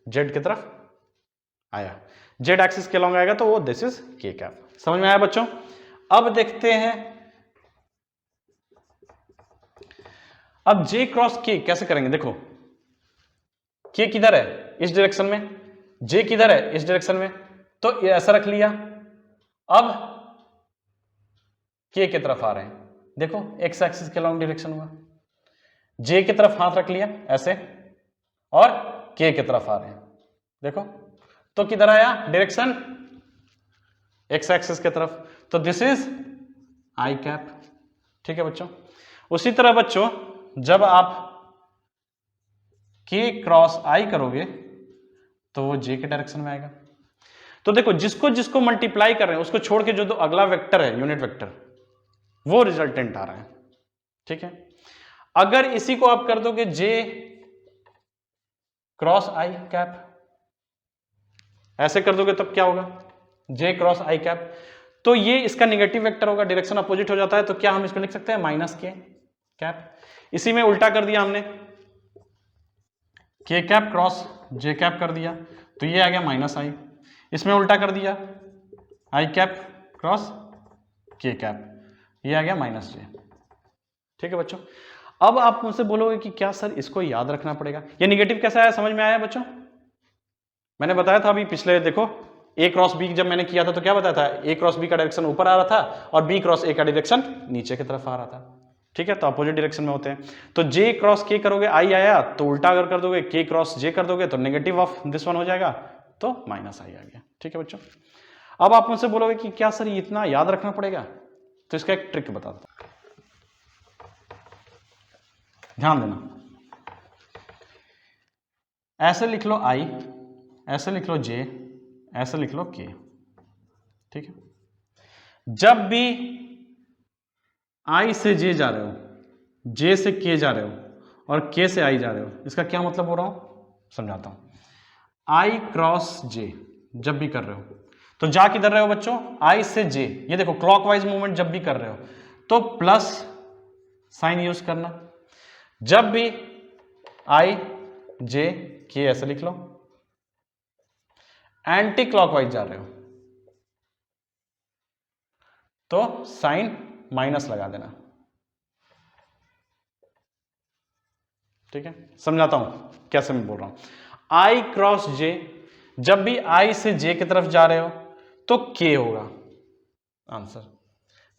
जेड की तरफ आया, जेड एक्सिस के लॉन्ग आएगा तो वो दिस इज के कैप। समझ में आया बच्चों। अब देखते हैं, अब जे क्रॉस के कैसे करेंगे। देखो के किधर है, इस डायरेक्शन में, जे किधर है, इस डायरेक्शन में, तो ये ऐसा रख लिया। अब के की तरफ आ रहे हैं, देखो एक्स एक्सिस के लॉन्ग डायरेक्शन हुआ, जे की तरफ हाथ रख लिया ऐसे और के की तरफ आ रहे हैं, देखो तो किधर आया डायरेक्शन, एक्स एक्सिस की तरफ, तो दिस इज आई कैप, ठीक है बच्चों। उसी तरह बच्चों जब आप k क्रॉस i करोगे तो वो j के डायरेक्शन में आएगा। तो देखो जिसको जिसको मल्टीप्लाई कर रहे हैं उसको छोड़ के जो अगला वेक्टर है यूनिट वेक्टर वो रिजल्टेंट आ रहा है, ठीक है। अगर इसी को आप कर दोगे j क्रॉस i कैप, ऐसे कर दोगे तब क्या होगा, j क्रॉस i कैप, तो ये इसका निगेटिव वेक्टर होगा, डायरेक्शन अपोजिट हो जाता है, तो क्या हम इसको लिख सकते हैं माइनस k कैप। इसी में उल्टा कर दिया हमने, k cap cross j cap कर दिया तो ये आ गया माइनस i, इसमें उल्टा कर दिया i cap cross k cap, ये आ गया माइनस j, ठीक है बच्चों। अब आप मुझसे बोलोगे कि क्या सर इसको याद रखना पड़ेगा, ये निगेटिव कैसा आया, समझ में आया बच्चों? मैंने बताया था अभी पिछले, देखो a क्रॉस b जब मैंने किया था तो क्या बताया था, a क्रॉस b का डायरेक्शन ऊपर आ रहा था और b क्रॉस a का डायरेक्शन नीचे की तरफ आ रहा था, ठीक है, तो अपोजिट डायरेक्शन में होते हैं। तो j क्रॉस k करोगे i आया, तो उल्टा अगर कर दोगे k क्रॉस j कर दोगे तो नेगेटिव ऑफ दिस वन हो जाएगा, तो माइनस i आ गया, ठीक है बच्चों। अब आप मुझसे बोलोगे कि क्या सर इतना याद रखना पड़ेगा, तो इसका एक ट्रिक बता दो, ध्यान देना। ऐसे लिख लो i, ऐसे लिख लो j, ऐसे लिख लो k, ठीक है। जब भी i से j जा रहे हो, j से k जा रहे हो और k से i जा रहे हो, इसका क्या मतलब हो रहा हूं, समझाता हूं। i क्रॉस j जब भी कर रहे हो तो जा किधर रहे हो बच्चों, i से j, ये देखो क्लॉकवाइज मूवमेंट जब भी कर रहे हो तो प्लस साइन यूज करना, जब भी i j k ऐसे लिख लो, एंटी क्लॉकवाइज जा रहे हो तो साइन माइनस लगा देना, ठीक है। समझाता हूं कैसे मैं बोल रहा हूं। i क्रॉस j, जब भी i से j की तरफ जा रहे हो तो k होगा आंसर,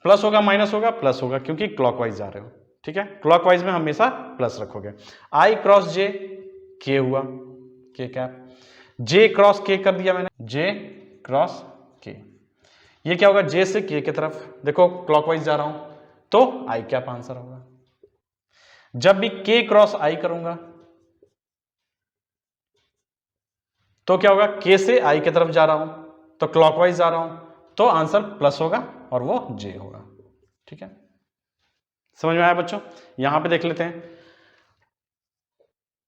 प्लस होगा माइनस होगा, प्लस होगा क्योंकि क्लॉकवाइज जा रहे हो, ठीक है, क्लॉकवाइज में हमेशा प्लस रखोगे। i क्रॉस j k हुआ, k cap, j cross k कर दिया मैंने, j क्रॉस k, ये क्या होगा, j से k की तरफ, देखो क्लॉकवाइज जा रहा हूं तो i कैप आंसर होगा। जब भी k क्रॉस i करूंगा तो क्या होगा, k से i की तरफ जा रहा हूं तो क्लॉकवाइज जा रहा हूं तो आंसर प्लस होगा और वो j होगा, ठीक है। समझ में आया बच्चों? यहां पे देख लेते हैं,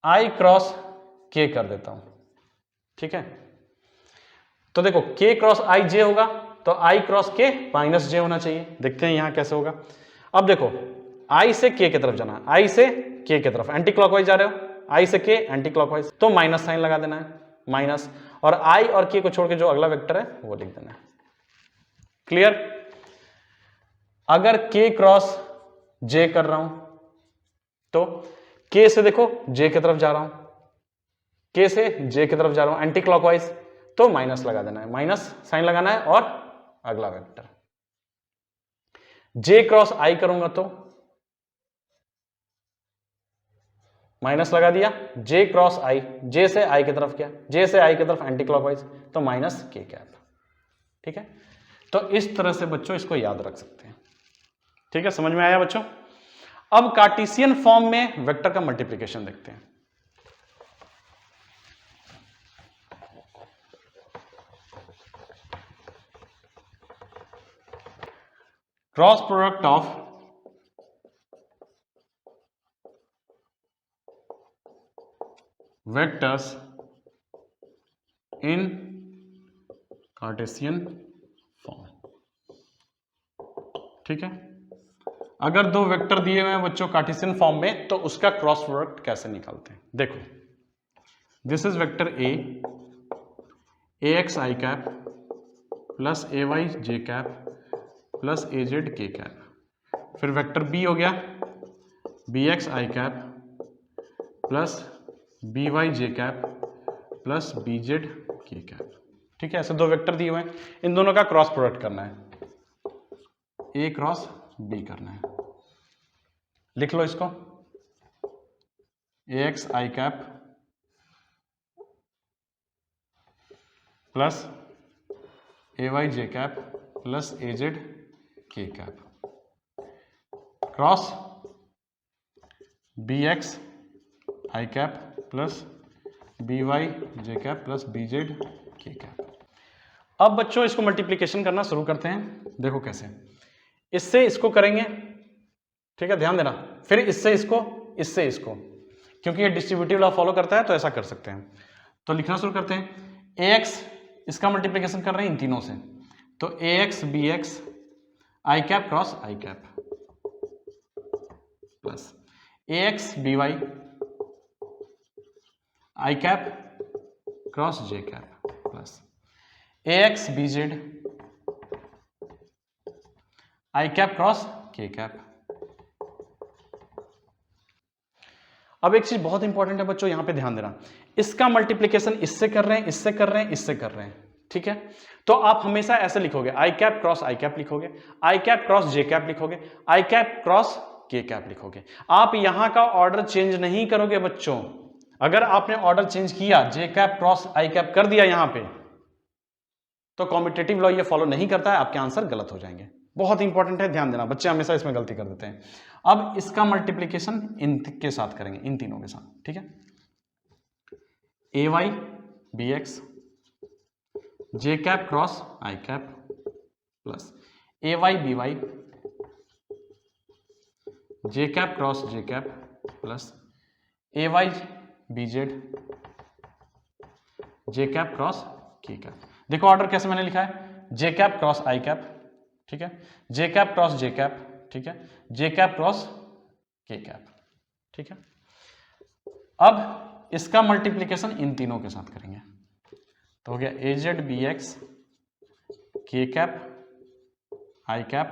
i क्रॉस k कर देता हूं, ठीक है। तो देखो k क्रॉस i j होगा तो i cross k minus j होना चाहिए, देखते हैं यहां कैसे होगा। अब देखो i से k की तरफ जाना, i से k की तरफ एंटी क्लॉकवाइज जा रहे हो, i से k एंटी क्लॉकवाइज, तो माइनस साइन लगा देना है, माइनस, और i और k को छोड़ के जो अगला वेक्टर है वो लिख देना है। क्लियर? अगर k क्रॉस j कर रहा हूं तो k से देखो j की तरफ जा रहा हूं, k से j की तरफ जा रहा हूं एंटी क्लॉकवाइज, तो माइनस लगा देना है, माइनस साइन लगाना है और अगला वेक्टर। j क्रॉस i करूंगा तो माइनस लगा दिया, j क्रॉस i, j से i की तरफ क्या, j से i की तरफ एंटी क्लॉकवाइज तो माइनस k कैप, ठीक है। तो इस तरह से बच्चों इसको याद रख सकते हैं, ठीक है। समझ में आया बच्चों? अब कार्टेशियन फॉर्म में वेक्टर का मल्टीप्लिकेशन देखते हैं। Cross product of vectors in Cartesian form, ठीक है। अगर दो वेक्टर दिए हुए हैं बच्चों कार्टेशियन फॉर्म में तो उसका क्रॉस प्रोडक्ट कैसे निकालते हैं, देखो this is vector A, ax i cap plus ay j cap plus az k cap, फिर वेक्टर बी हो गया bx i cap plus by j cap plus bz k cap, ठीक है। ऐसे दो वेक्टर दिए हुए हैं, इन दोनों का क्रॉस प्रोडक्ट करना है, a क्रॉस b करना है, लिख लो इसको, ax i cap plus ay j cap plus az k cap cross B X I cap plus B Y J cap plus B Z K cap. अब बच्चों इसको multiplication करना शुरू करते हैं। देखो कैसे, इससे इसको करेंगे, ठीक है, ध्यान देना, फिर इससे इसको, इससे इसको, क्योंकि ये डिस्ट्रीब्यूटिव लॉ फॉलो करता है तो ऐसा कर सकते हैं। तो लिखना शुरू करते हैं। ए एक्स, इसका मल्टीप्लीकेशन कर रहे हैं इन तीनों से, तो A X B X I cap cross I cap plus A X B Y I cap cross J cap plus A X B Z I cap cross K cap. अब एक चीज बहुत इंपॉर्टेंट है बच्चों, यहां पे ध्यान देना, इसका मल्टीप्लीकेशन इससे कर रहे हैं, इससे कर रहे हैं, इससे कर रहे हैं, ठीक है। तो आप हमेशा ऐसे लिखोगे, आई कैप क्रॉस आई कैप लिखोगे, आई कैप क्रॉस जे कैप लिखोगे, आई कैप क्रॉस के कैप लिखोगे। आप यहां का ऑर्डर चेंज नहीं करोगे बच्चों। अगर आपने ऑर्डर चेंज किया, जे कैप क्रॉस आई कैप कर दिया यहां पे, तो कॉम्पिटेटिव लॉ ये फॉलो नहीं करता है, आपके आंसर गलत हो जाएंगे। बहुत इंपॉर्टेंट है, ध्यान देना, बच्चे हमेशा इसमें गलती कर देते हैं। अब इसका मल्टीप्लीकेशन इनके साथ करेंगे, इन तीनों के साथ, ठीक है। ए Y B x J cap cross I cap plus A Y B Y J cap cross J cap plus A Y B Z J cap cross K cap. देखो ऑर्डर कैसे मैंने लिखा है, जे कैप क्रॉस आई कैप, ठीक है, जे cap cross J cap, ठीक है, जे cap cross K cap, ठीक है। अब इसका मल्टीप्लीकेशन इन तीनों के साथ करेंगे, तो हो गया ए जेड बी एक्स के कैप आई कैप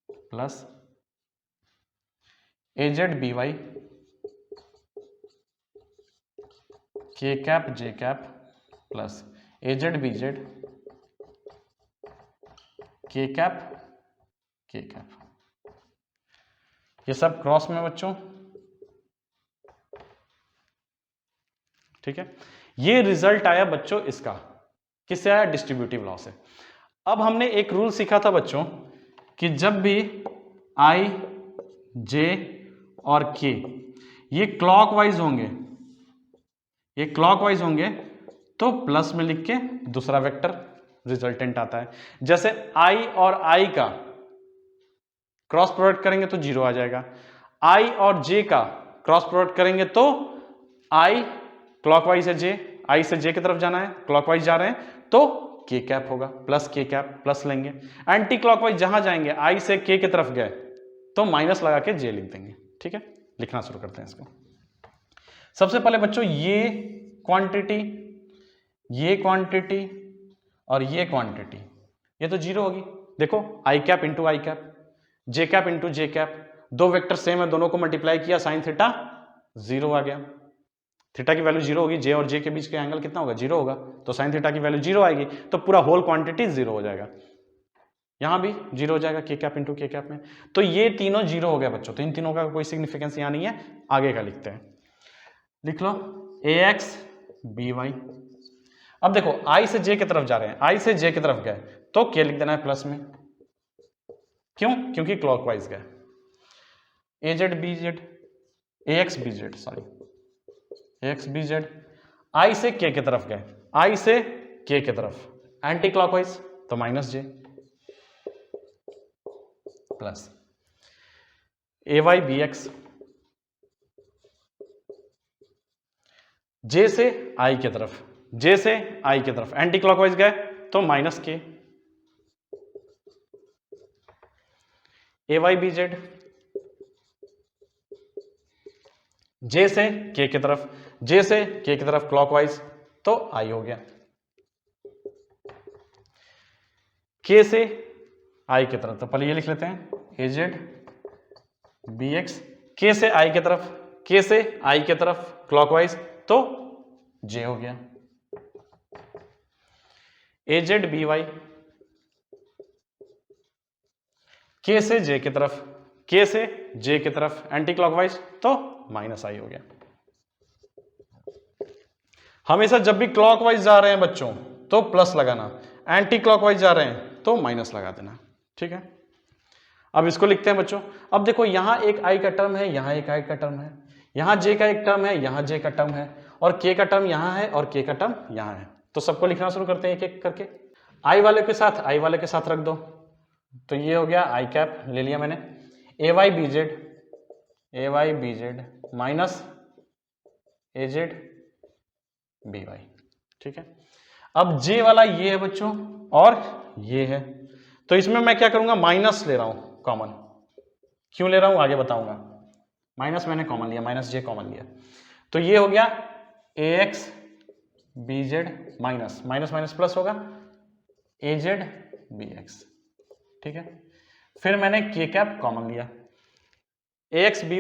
प्लस ए जेड बी वाई के कैप जे कैप प्लस ए Z B Z K cap के कैप। ये सब क्रॉस में बच्चों, ठीक है। ये रिजल्ट आया बच्चों इसका, किससे आया, डिस्ट्रीब्यूटिव लॉ से। अब हमने एक रूल सीखा था बच्चों कि जब भी आई जे और के ये क्लॉकवाइज होंगे, ये क्लॉकवाइज होंगे, तो प्लस में लिख के दूसरा वेक्टर रिजल्टेंट आता है। जैसे आई और आई का क्रॉस प्रोडक्ट करेंगे तो 0 आ जाएगा, आई और जे का क्रॉस प्रोडक्ट करेंगे तो आई क्लॉकवाइज है, जे आई से जे की तरफ जाना है, क्लॉकवाइज जा रहे हैं तो के कैप होगा, प्लस के कैप प्लस लेंगे। एंटी क्लॉकवाइज जहां जाएंगे, आई से के की तरफ गए तो माइनस लगा के जे लिख देंगे, ठीक है। लिखना शुरू करते हैं इसको। सबसे पहले बच्चों ये क्वांटिटी, ये क्वांटिटी और ये क्वांटिटी, ये तो 0 होगी। देखो आई कैप इंटू आई कैप, जे कैप इंटू जे कैप, दो वेक्टर सेम है, दोनों को मल्टीप्लाई किया, साइन थीटा 0 आ गया। थीटा की वैल्यू 0 होगी, जे और जे के बीच का एंगल कितना होगा, 0 होगा, तो साइन थीटा की वैल्यू 0 आएगी, तो पूरा होल क्वांटिटी 0 हो जाएगा। यहां भी 0 हो जाएगा के कैप इंटू के कैप में, तो ये तीनों 0 हो गया बच्चों। तो इन तीनों का कोई सिग्निफिकेंस यहां नहीं है, आगे का लिखते हैं। लिख लो ए एक्स बी वाई। अब देखो आई से जे की तरफ जा रहे हैं, आई से जे की तरफ गए तो के लिख देना है प्लस में, क्यों, क्योंकि क्लॉकवाइज गए। ए जेड बी जेड, ए एक्स बी जेड, सॉरी ए एक्स बी जेड, आई से के की तरफ गए, आई से के की तरफ, एंटी क्लॉकवाइज तो माइनस जे प्लस ए वाई बी एक्स, जे से आई की तरफ, जे से आई की तरफ, एंटी क्लॉकवाइज गए तो माइनस के, ए वाई बी जेड, जे से के की तरफ, जे से के की तरफ क्लॉकवाइज तो आई हो गया, के से आई की तरफ, तो पहले ये लिख लेते हैं ए जेड बी एक्स, के से आई की तरफ, के से आई की तरफ क्लॉकवाइज तो जे हो गया, ए जेड बी वाई, के से जे की तरफ, के से जे की तरफ एंटी क्लॉकवाइज तो माइनस आई हो गया। हमेशा जब भी क्लॉकवाइज जा रहे हैं बच्चों तो प्लस लगाना, एंटी क्लॉकवाइज जा रहे हैं तो माइनस लगा देना, ठीक है। अब इसको लिखते हैं बच्चों। अब देखो यहां एक आई का टर्म है, यहां एक आई का टर्म है, यहां जे का एक टर्म है, यहां जे का टर्म है, और के का टर्म यहां है और के का टर्म यहां है। तो सबको लिखना शुरू करते हैं एक एक करके। आई वाले के साथ आई वाले के साथ रख दो, तो ये हो गया आई कैप ले लिया मैंने, ए वाई बी जेड माइनस ए जेड बी वाई। ठीक है, अब जे वाला ये है बच्चों और ये है, तो इसमें मैं क्या करूंगा, माइनस ले रहा हूं कॉमन। क्यों ले रहा हूं आगे बताऊंगा। माइनस मैंने कॉमन लिया, माइनस जे कॉमन लिया, तो ये हो गया A X B Z minus minus minus plus होगा ए जेड बी एक्स। ठीक है, फिर मैंने के कैप कॉमन लिया, ए एक्स बी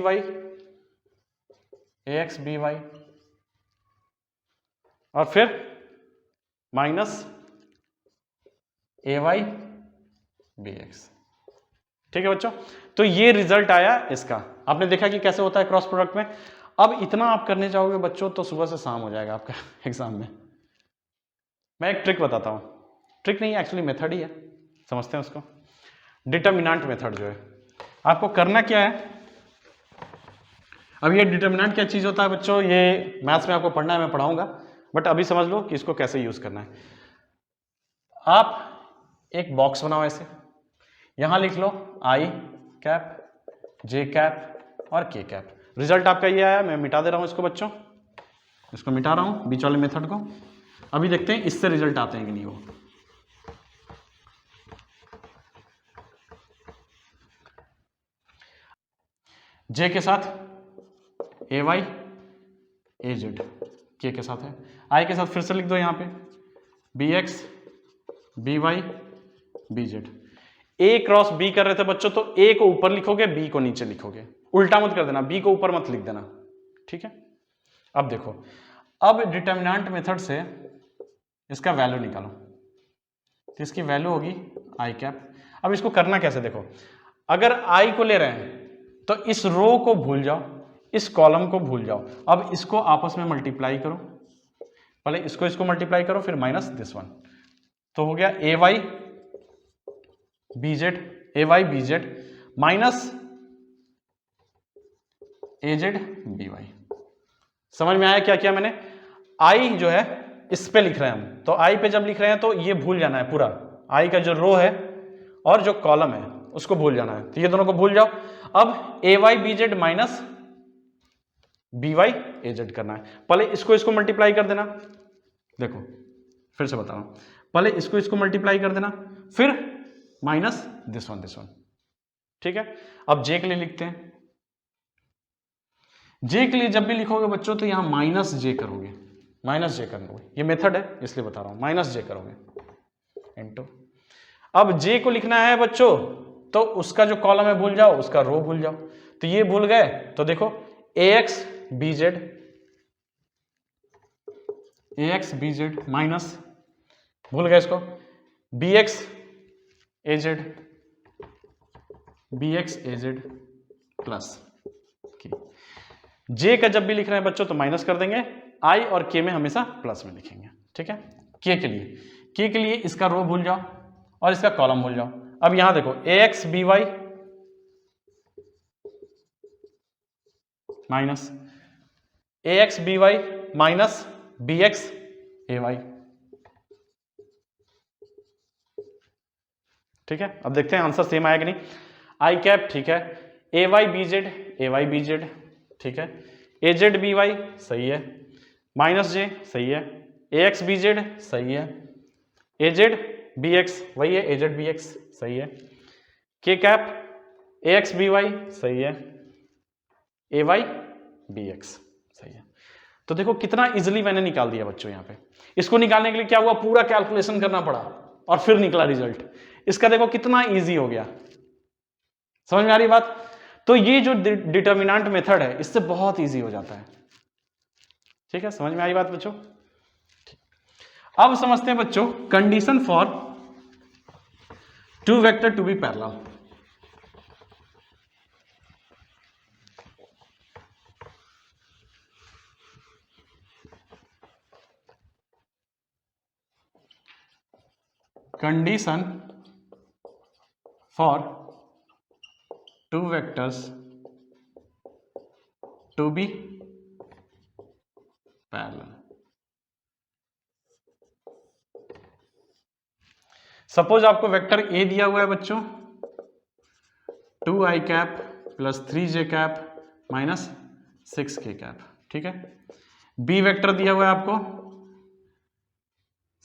वाई और फिर माइनस ए वाई बी एक्स। ठीक है बच्चों, तो ये रिजल्ट आया इसका। आपने देखा कि कैसे होता है क्रॉस प्रोडक्ट में। अब इतना आप करने जाओगे बच्चों तो सुबह से शाम हो जाएगा आपका एग्जाम में। मैं एक ट्रिक बताता हूं, ट्रिक नहीं एक्चुअली मेथड ही है, समझते हैं उसको। डिटर्मिनेंट मेथड जो है, आपको करना क्या है, अब ये डिटर्मिनेंट क्या चीज होता है बच्चों, ये मैथ्स में आपको पढ़ना है, मैं पढ़ाऊंगा, बट अभी समझ लो कि इसको कैसे यूज करना है। आप एक बॉक्स बनाओ ऐसे, यहां लिख लो आई कैप जे कैप और के कैप। रिजल्ट आपका ये आया, मैं मिटा दे रहा हूं इसको बच्चों, इसको मिटा रहा हूं बीच वाले मेथड को। अभी देखते हैं इससे रिजल्ट आते हैं कि नहीं। वो जे के साथ ए वाई ए जेड, के साथ है, आई के साथ फिर से लिख दो यहां पे B X B Y B Z. A cross B कर रहे थे बच्चों, तो ए को ऊपर लिखोगे बी को नीचे लिखोगे, उल्टा मत कर देना, बी को ऊपर मत लिख देना। ठीक है, अब देखो, अब डिटर्मिनेंट मेथड से इसका वैल्यू निकालो, तो इसकी वैल्यू होगी आई कैप। अब इसको करना कैसे देखो, अगर आई को ले रहे हैं तो इस रो को भूल जाओ, इस कॉलम को भूल जाओ, अब इसको आपस में मल्टीप्लाई करो, पहले इसको मल्टीप्लाई करो फिर माइनस दिस वन, तो हो गया ए वाई बी जेड माइनस ए जेड बी वाई। समझ में आया क्या किया मैंने। आई जो है इस पे लिख रहे हैं हम, तो आई पे जब लिख रहे हैं तो ये भूल जाना है पूरा, आई का जो रो है और जो कॉलम है उसको भूल जाना है, तो ये दोनों को भूल जाओ। अब A Y B Z minus B Y A Z करना है, पहले इसको मल्टीप्लाई कर देना, देखो फिर से बता रहा हूं, पहले इसको मल्टीप्लाई कर देना, फिर माइनस दिस वन। ठीक है, अब जे के लिए लिखते हैं, जे के लिए जब भी लिखोगे बच्चों तो यहां माइनस जे करोगे, ये मेथड है इसलिए बता रहा हूं, माइनस जे करोगे इनटू। अब जे को लिखना है बच्चों तो उसका जो कॉलम है भूल जाओ, उसका रो भूल जाओ, तो ये भूल गए तो देखो A X B Z minus, भूल गए इसको, बी एक्स ए जेड प्लस के। जे का जब भी लिख रहे हैं बच्चों तो माइनस कर देंगे, आई और के में हमेशा प्लस में लिखेंगे। ठीक है, के के लिए इसका रो भूल जाओ और इसका कॉलम भूल जाओ। अब यहां देखो A X B Y minus A X B Y minus B X A Y. ठीक है, अब देखते हैं आंसर सेम आया कि नहीं। आई कैप ठीक है, ए वाई बी जेड ठीक है, ए जेड बी वाई सही है, माइनस जे सही है, ए एक्स बी जेड सही है, ए जेड बी एक्स वही है, ए जेड बी एक्स सही है, K cap A X B Y सही है, ए वाई बी एक्स सही है। तो देखो कितना इजीली मैंने निकाल दिया बच्चों। यहां पे इसको निकालने के लिए क्या हुआ, पूरा कैलकुलेशन करना पड़ा और फिर निकला रिजल्ट। इसका देखो कितना इजी हो गया, समझ में आ रही बात। तो ये जो डिटर्मिनेंट मेथड है इससे बहुत इजी हो जाता है। ठीक है, समझ में आई बात बच्चों। अब समझते हैं बच्चों condition for two vector to be parallel. Condition for two vectors to be parallel. Suppose आपको वेक्टर ए दिया हुआ है बच्चों 2i cap plus 3j cap minus 6k cap, ठीक है। बी वेक्टर दिया हुआ है आपको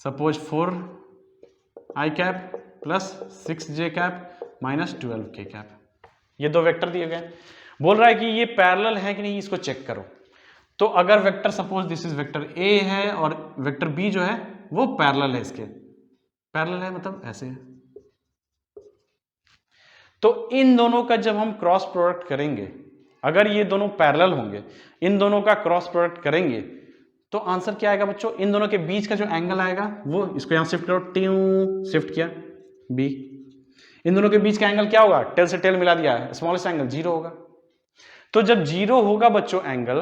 suppose 4i cap plus 6j cap minus 12k cap. ये दो वेक्टर दिए गए, बोल रहा है कि ये पैरेलल है कि नहीं, इसको चेक करो। तो अगर vector suppose this is vector A है और वेक्टर बी जो है वो पैरेलल है, इसके पैरेलल है मतलब ऐसे है, तो इन दोनों का जब हम क्रॉस प्रोडक्ट करेंगे, अगर ये दोनों पैरेलल होंगे, इन दोनों का क्रॉस प्रोडक्ट करेंगे तो आंसर क्या आएगा बच्चों, इन दोनों के बीच का जो एंगल आएगा वो, इसको यहां शिफ्ट करो, ट्यू शिफ्ट किया बी, इन दोनों के बीच का एंगल क्या होगा, टेल से टेल मिला दिया है, स्मॉलेस्ट एंगल 0 होगा। तो जब 0 होगा बच्चों एंगल,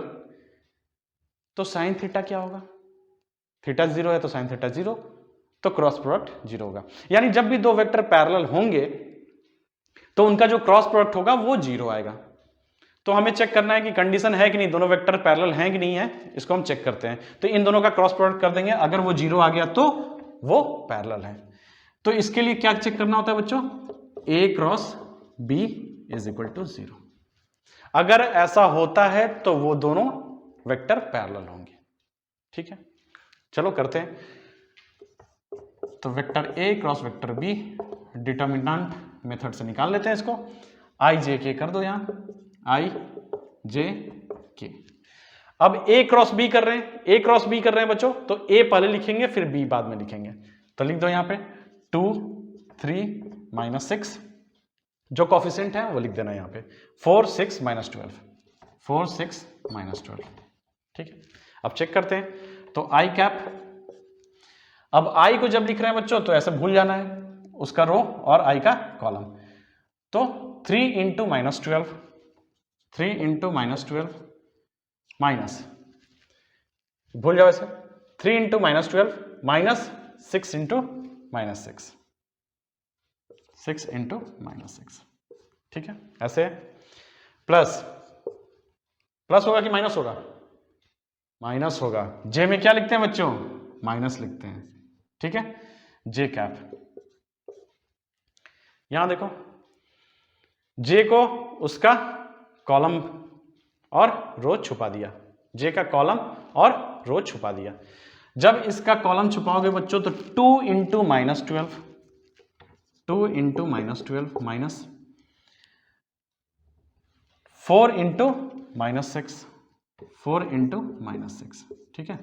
तो साइन थीटा क्या होगा, थीटा 0 है तो साइन थीटा 0, तो क्रॉस प्रोडक्ट 0 होगा। यानी जब भी दो वेक्टर पैरेलल होंगे तो उनका जो क्रॉस प्रोडक्ट होगा वो 0 आएगा। तो हमें चेक करना है कि कंडीशन है कि नहीं, दोनों वेक्टर पैरेलल हैं कि नहीं है, इसको हम चेक करते हैं। तो इन दोनों का क्रॉस प्रोडक्ट कर देंगे, अगर वो 0 आ गया तो वो पैरेलल है। तो इसके लिए क्या चेक करना होता है बच्चों, a cross b is equal to 0। अगर ऐसा होता है तो वो दोनों वेक्टर पैरेलल होंगे, ठीक है। चलो करते हैं। तो vector a cross vector b determinant method से निकाल लेते हैं इसको। i j k कर दो यहां, i j k। अब a क्रॉस b कर रहे हैं, a क्रॉस b कर रहे हैं बच्चों, तो a पहले लिखेंगे फिर b बाद में लिखेंगे। तो लिख दो यहां पे 2 3 माइनस 6, जो कॉफिशिएंट है वो लिख देना यहां पे 4 6 माइनस 12, 4 6 माइनस 12, ठीक है। अब चेक करते हैं। तो i कैप, अब i को जब लिख रहे हैं बच्चों तो ऐसे भूल जाना है, उसका रो और i का कॉलम। तो 3 into minus 12, 3 into minus 12 minus, भूल जाओ ऐसे, 3 into minus 12 minus 6 into minus 6, 6 into minus 6, ठीक है। ऐसे प्लस, प्लस होगा कि माइनस होगा, माइनस होगा। जे में क्या लिखते हैं बच्चों, माइनस लिखते हैं, ठीक है। जे कैप, यहां देखो जे को उसका कॉलम और रो छुपा दिया, जे का कॉलम और रो छुपा दिया। जब इसका कॉलम छुपाओगे बच्चों तो 2 into minus 12, 2 into minus 12 minus 4 into minus 6, 4 into minus 6, ठीक है।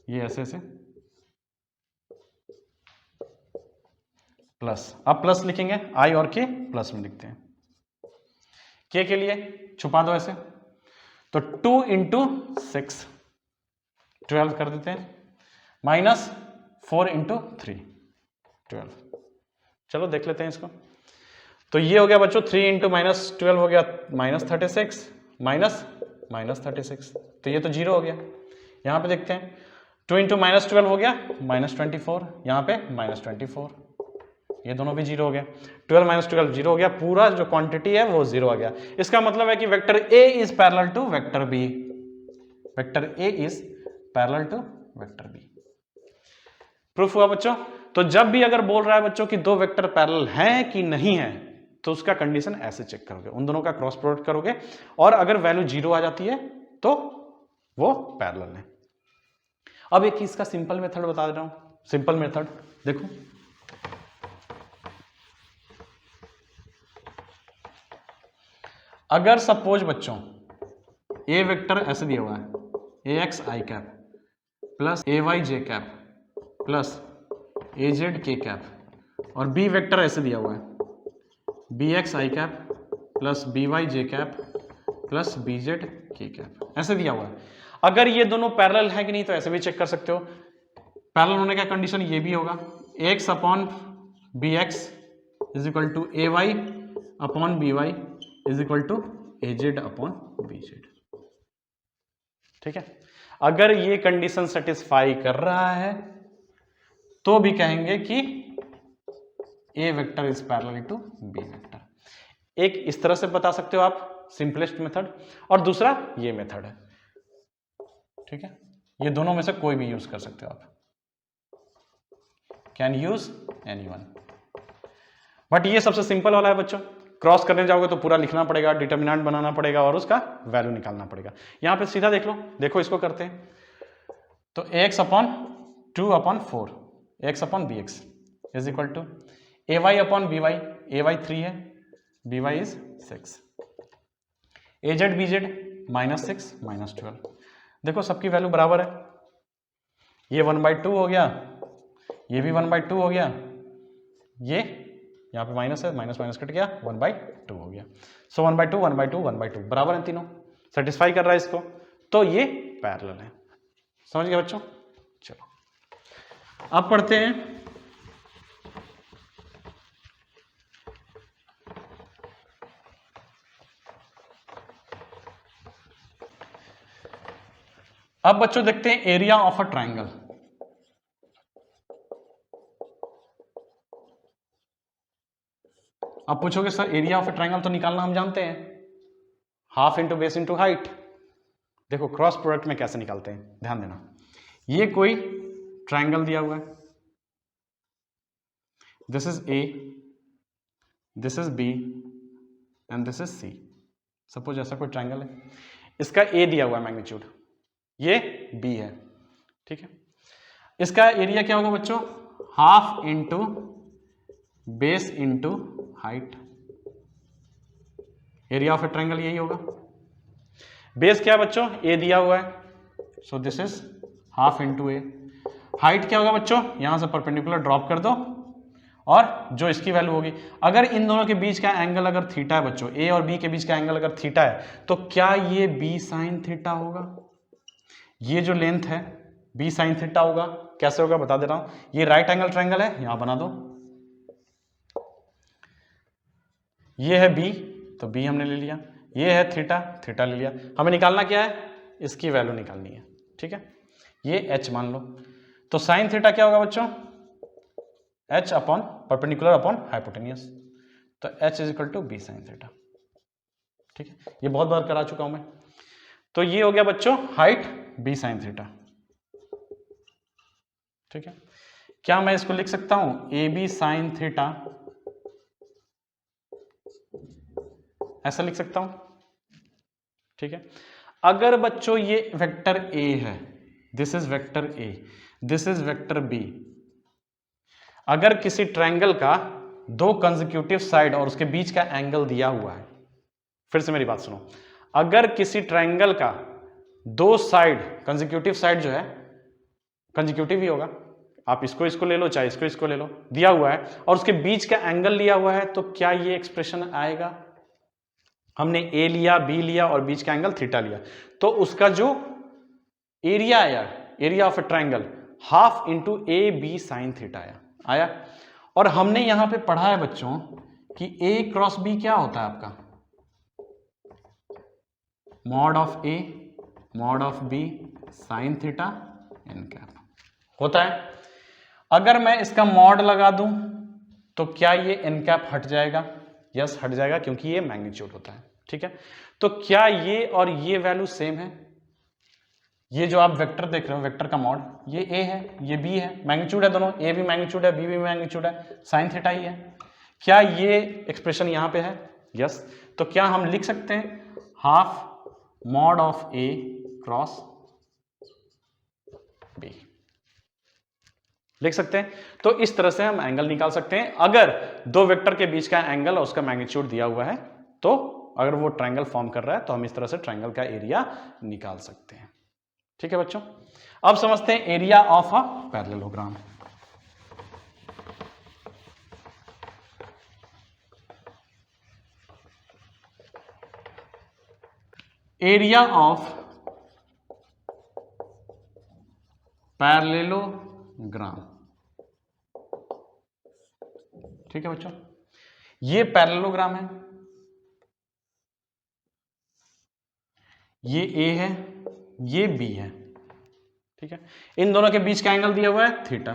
ये ऐसे ऐसे प्लस, अब प्लस लिखेंगे, आई और के प्लस में लिखते हैं, के के लिए छुपा दो ऐसे, तो 2 इंटू 6 12 कर देते हैं, माइनस 4 इंटू 3 12। चलो देख लेते हैं इसको। तो ये हो गया बच्चों 3 इंटू माइनस 12 हो गया माइनस 36 माइनस माइनस 36, तो ये तो 0 हो गया। यहां पे देखते हैं 2 इंटू माइनस 12 हो गया माइनस 24, यहां पे माइनस 24, ये दोनों भी 0 हो गया। 12 माइनस 12 0 हो गया, पूरा जो क्वांटिटी है वो 0 आ गया। इसका मतलब है कि vector A is parallel to vector B, vector A is parallel to vector B। Proof हुआ बच्चों। तो जब भी अगर बोल रहा है बच्चों कि दो वेक्टर पैरेलल हैं कि नहीं है, तो उसका कंडीशन ऐसे चेक करोगे, उन दोनों का क्रॉस प्रोडक्ट करोगे और अगर वैल्यू 0 आ जाती है तो वो पैरेलल है। अब एक इसका सिंपल मेथड बता दे रहा हूं, सिंपल मेथड देखो। अगर सपोज बच्चों ए वेक्टर ऐसे दिया हुआ है ax i cap plus ay j cap plus az k cap, और बी वेक्टर ऐसे दिया हुआ है bx i cap plus by j cap plus bz k cap, ऐसे दिया हुआ है। अगर ये दोनों पैरेलल है कि नहीं तो ऐसे भी चेक कर सकते हो। पैरेलल होने का कंडीशन ये भी होगा ax upon bx is equal to ay upon by is equal to az upon bz, ठीक है। अगर ये कंडीशन सेटिस्फाई कर रहा है तो भी कहेंगे कि A vector is parallel to B vector. एक इस तरह से बता सकते हो आप सिंपलेस्ट मेथड, और दूसरा ये मेथड है, ठीक है। ये दोनों में से कोई भी यूज कर सकते हो आप, कैन यूज एनीवन, बट ये सबसे सिंपल वाला है बच्चों। क्रॉस करने जाओगे तो पूरा लिखना पड़ेगा, डिटर्मिनेंट बनाना पड़ेगा और उसका वैल्यू निकालना पड़ेगा। यहां पे सीधा देख लो, देखो इसको करते हैं तो ax upon 2/4 x upon bx is equal to ay upon by, ay 3 है, by इज 6, az bz -6 -12। देखो सबकी वैल्यू बराबर है, ये 1/2 हो गया, ये भी 1/2 हो गया, ये यहाँ पे माइनस है, माइनस माइनस कट गया, 1/2 हो गया। सो 1/2 1/2 1/2 बराबर है तीनों, सेटिस्फाई कर रहा है इसको, तो ये पैरेलल है। समझ गए बच्चों? चलो अब पढ़ते हैं अब बच्चों देखते हैं एरिया ऑफ अ ट्राइंगल। अब पूछोगे sir area of a triangle तो निकालना हम जानते हैं, half into base into height. देखो क्रॉस प्रोडक्ट में कैसे निकालते हैं, ध्यान देना। ये कोई ट्राइंगल दिया हुआ है, this is A, this is B and this is C. Suppose ऐसा कोई ट्राइंगल है, इसका ए दिया हुआ है मैग्नीट्यूड, ये बी है, ठीक है। इसका एरिया क्या होगा बच्चों, half into base into height. Area of a triangle यही होगा। बेस क्या है बच्चों, ए दिया हुआ है, so this is half into A. Height क्या होगा बच्चों, यहां से परपेंडिकुलर ड्रॉप कर दो और जो इसकी वैल्यू होगी, अगर इन दोनों के बीच का एंगल अगर थीटा है बच्चों, ए और बी के बीच का एंगल अगर थीटा है, तो क्या ये बी साइन थीटा होगा? ये जो लेंथ है बी साइन थीटा होगा। कैसे होगा बता दे रहा हूं, ये राइट एंगल ट्राइंगल है, यहां बना दो, ये है बी तो बी हमने ले लिया, ये है थीटा, थीटा ले लिया। हमें निकालना क्या है, इसकी वैल्यू निकालनी है, ठीक है। ये एच मान लो, तो साइन थीटा क्या होगा बच्चों, H upon perpendicular upon hypotenuse, तो H is equal to B sine theta, ठीक है। ये बहुत बार करा चुका हूं मैं। तो ये हो गया बच्चों हाइट बी साइन थीटा, ठीक है। क्या मैं इसको लिख सकता हूं, ए बी साइन थीटा, ऐसा लिख सकता हूं, ठीक है। अगर बच्चों ये वेक्टर ए है, this is vector A, this is vector B, अगर किसी ट्रायंगल का दो कंसेक्यूटिव साइड और उसके बीच का एंगल दिया हुआ है, फिर से मेरी बात सुनो, अगर किसी ट्रायंगल का दो साइड, कंसेक्यूटिव साइड जो है कंसेक्यूटिव ही होगा, आप इसको इसको ले लो चाहे इसको इसको ले लो, दिया हुआ है और उसके बीच का एंगल लिया हुआ है, तो क्या ये एक्सप्रेशन आएगा? हमने ए लिया, बी लिया और बीच का एंगल थीटा लिया, तो उसका जो एरिया आया, area of a triangle, half into A B sine theta आया। और हमने यहां पे पढ़ा है बच्चों कि ए क्रॉस बी क्या होता है आपका, mod of A mod of B sine theta n cap होता है। अगर मैं इसका मॉड लगा दूं तो क्या ये एन कैप हट जाएगा? यस हट जाएगा, क्योंकि ये मैग्नीट्यूड होता है, ठीक है। तो क्या ये और ये वैल्यू सेम है? ये जो आप वेक्टर देख रहे हो, वेक्टर का मॉड, ये ए है ये बी है, मैग्नीट्यूड है दोनों, ए भी मैग्नीट्यूड है बी भी मैग्नीट्यूड है, साइन थीटा ही है। क्या ये एक्सप्रेशन यहां पे है? यस। तो क्या हम लिख सकते हैं half mod of A cross B, लिख सकते हैं। तो इस तरह से हम एंगल निकाल सकते हैं, अगर दो वेक्टर के बीच का एंगल और उसका मैग्नीट्यूड दिया हुआ है, तो अगर वो ट्रायंगल फॉर्म कर रहा है तो हम इस तरह से ट्रायंगल का एरिया निकाल सकते हैं, ठीक है बच्चों। अब समझते हैं area of a parallelogram. Area of parallelogram, ठीक है बच्चों। ये पैरेललोग्राम है, ये ए है ये बी है, ठीक है। इन दोनों के बीच का एंगल दिया हुआ है थीटा।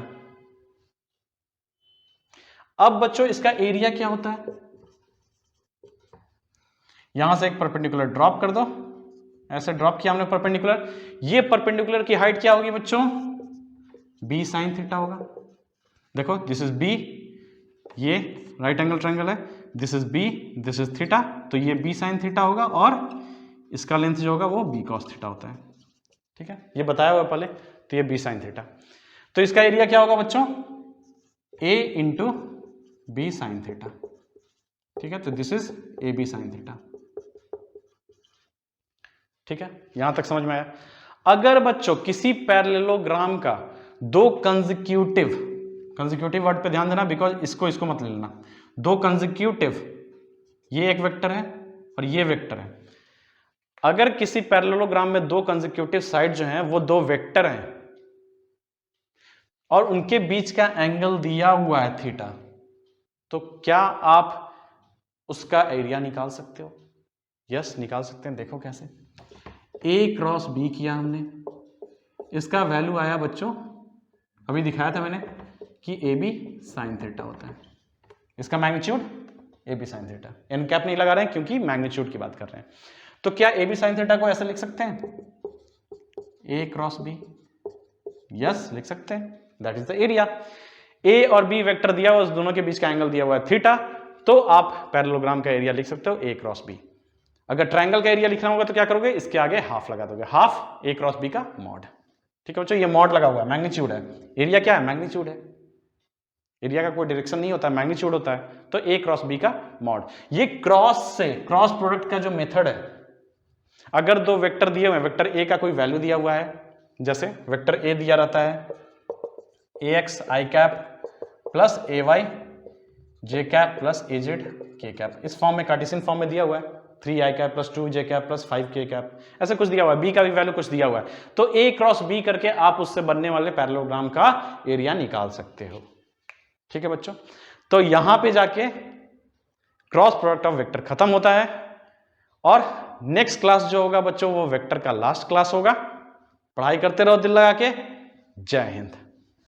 अब बच्चों इसका एरिया क्या होता है? यहां से एक परपेंडिकुलर ड्रॉप कर दो, ऐसे ड्रॉप किया हमने परपेंडिकुलर, ये परपेंडिकुलर की हाइट क्या होगी बच्चों, b sin थीटा होगा। देखो दिस इज b, ये राइट एंगल ट्रायंगल है, this is b, this is theta, तो ये b sin थीटा होगा और इसका लेंथ जो होगा वो b cos थीटा होता है। ठीक है, ये बताया हुआ पहले, तो ये b sin थीटा। तो इसका एरिया क्या होगा बच्चों, a into b sin theta. ठीक है, तो this is A B sine theta. ठीक है, यहां तक समझ में आया। अगर बच्चों किसी पैरेललोग्राम का दो कंसेक्यूटिव वर्ड पे ध्यान देना, बिकॉज इसको मत लेना, दो कंसेक्यूटिव, ये एक वेक्टर है और ये वेक्टर है। अगर किसी पैरेललोग्राम में दो कंसेक्यूटिव साइड जो हैं वो दो वेक्टर हैं और उनके बीच का एंगल दिया हुआ है थीटा, तो क्या आप उसका एरिया निकाल सकते हो? यस, निकाल सकते हैं। देखो कैसे, a क्रॉस b किया हमने, इसका वैल्यू आया बच्चों, अभी दिखाया था मैंने कि ए बी साइन थीटा होता है, इसका magnitude A B sine theta. N cap नहीं लगा रहे हैं क्योंकि मैग्नीट्यूड की बात कर रहे हैं। तो क्या ए बी साइन थीटा को ऐसे लिख सकते हैं, a क्रॉस b? यस, लिख सकते हैं, that is the area. a और b वेक्टर दिया हुआ, उस दोनों के बीच का एंगल दिया हुआ है थीटा, तो आप पैरेललोग्राम का एरिया लिख सकते हो a क्रॉस b। अगर ट्रायंगल का एरिया लिखना होगा तो क्या करोगे, इसके आगे हाफ लगा दोगे, हाफ a क्रॉस b का मॉड। ठीक है बच्चों, ये मॉड लगा हुआ है, मैग्नीट्यूड है। एरिया क्या है, मैग्नीट्यूड है। एरिया का कोई डायरेक्शन नहीं होता है, मैग्नीट्यूड होता है, तो a क्रॉस b का मॉड। ये क्रॉस से क्रॉस प्रोडक्ट का जो मेथड है, अगर दो वेक्टर दिए हुए हैं, वेक्टर a का कोई वैल्यू दिया हुआ है, जैसे वेक्टर a दिया रहता है ax i cap plus ay j cap plus az k cap, इस फॉर्म में, कार्टेशियन फॉर्म में दिया हुआ है, 3i cap plus 2j cap plus 5k cap, ऐसे कुछ दिया हुआ है, b का भी वैल्यू कुछ दिया हुआ है, तो a क्रॉस b करके आप उससे बनने वाले पैरेललोग्राम का एरिया निकाल सकते हो। ठीक है बच्चों, तो यहां पे जाके क्रॉस प्रोडक्ट ऑफ वेक्टर खत्म होता है, और नेक्स्ट क्लास जो होगा बच्चों वो वेक्टर का लास्ट क्लास होगा। पढ़ाई करते रहो दिल लगा के। जय हिंद।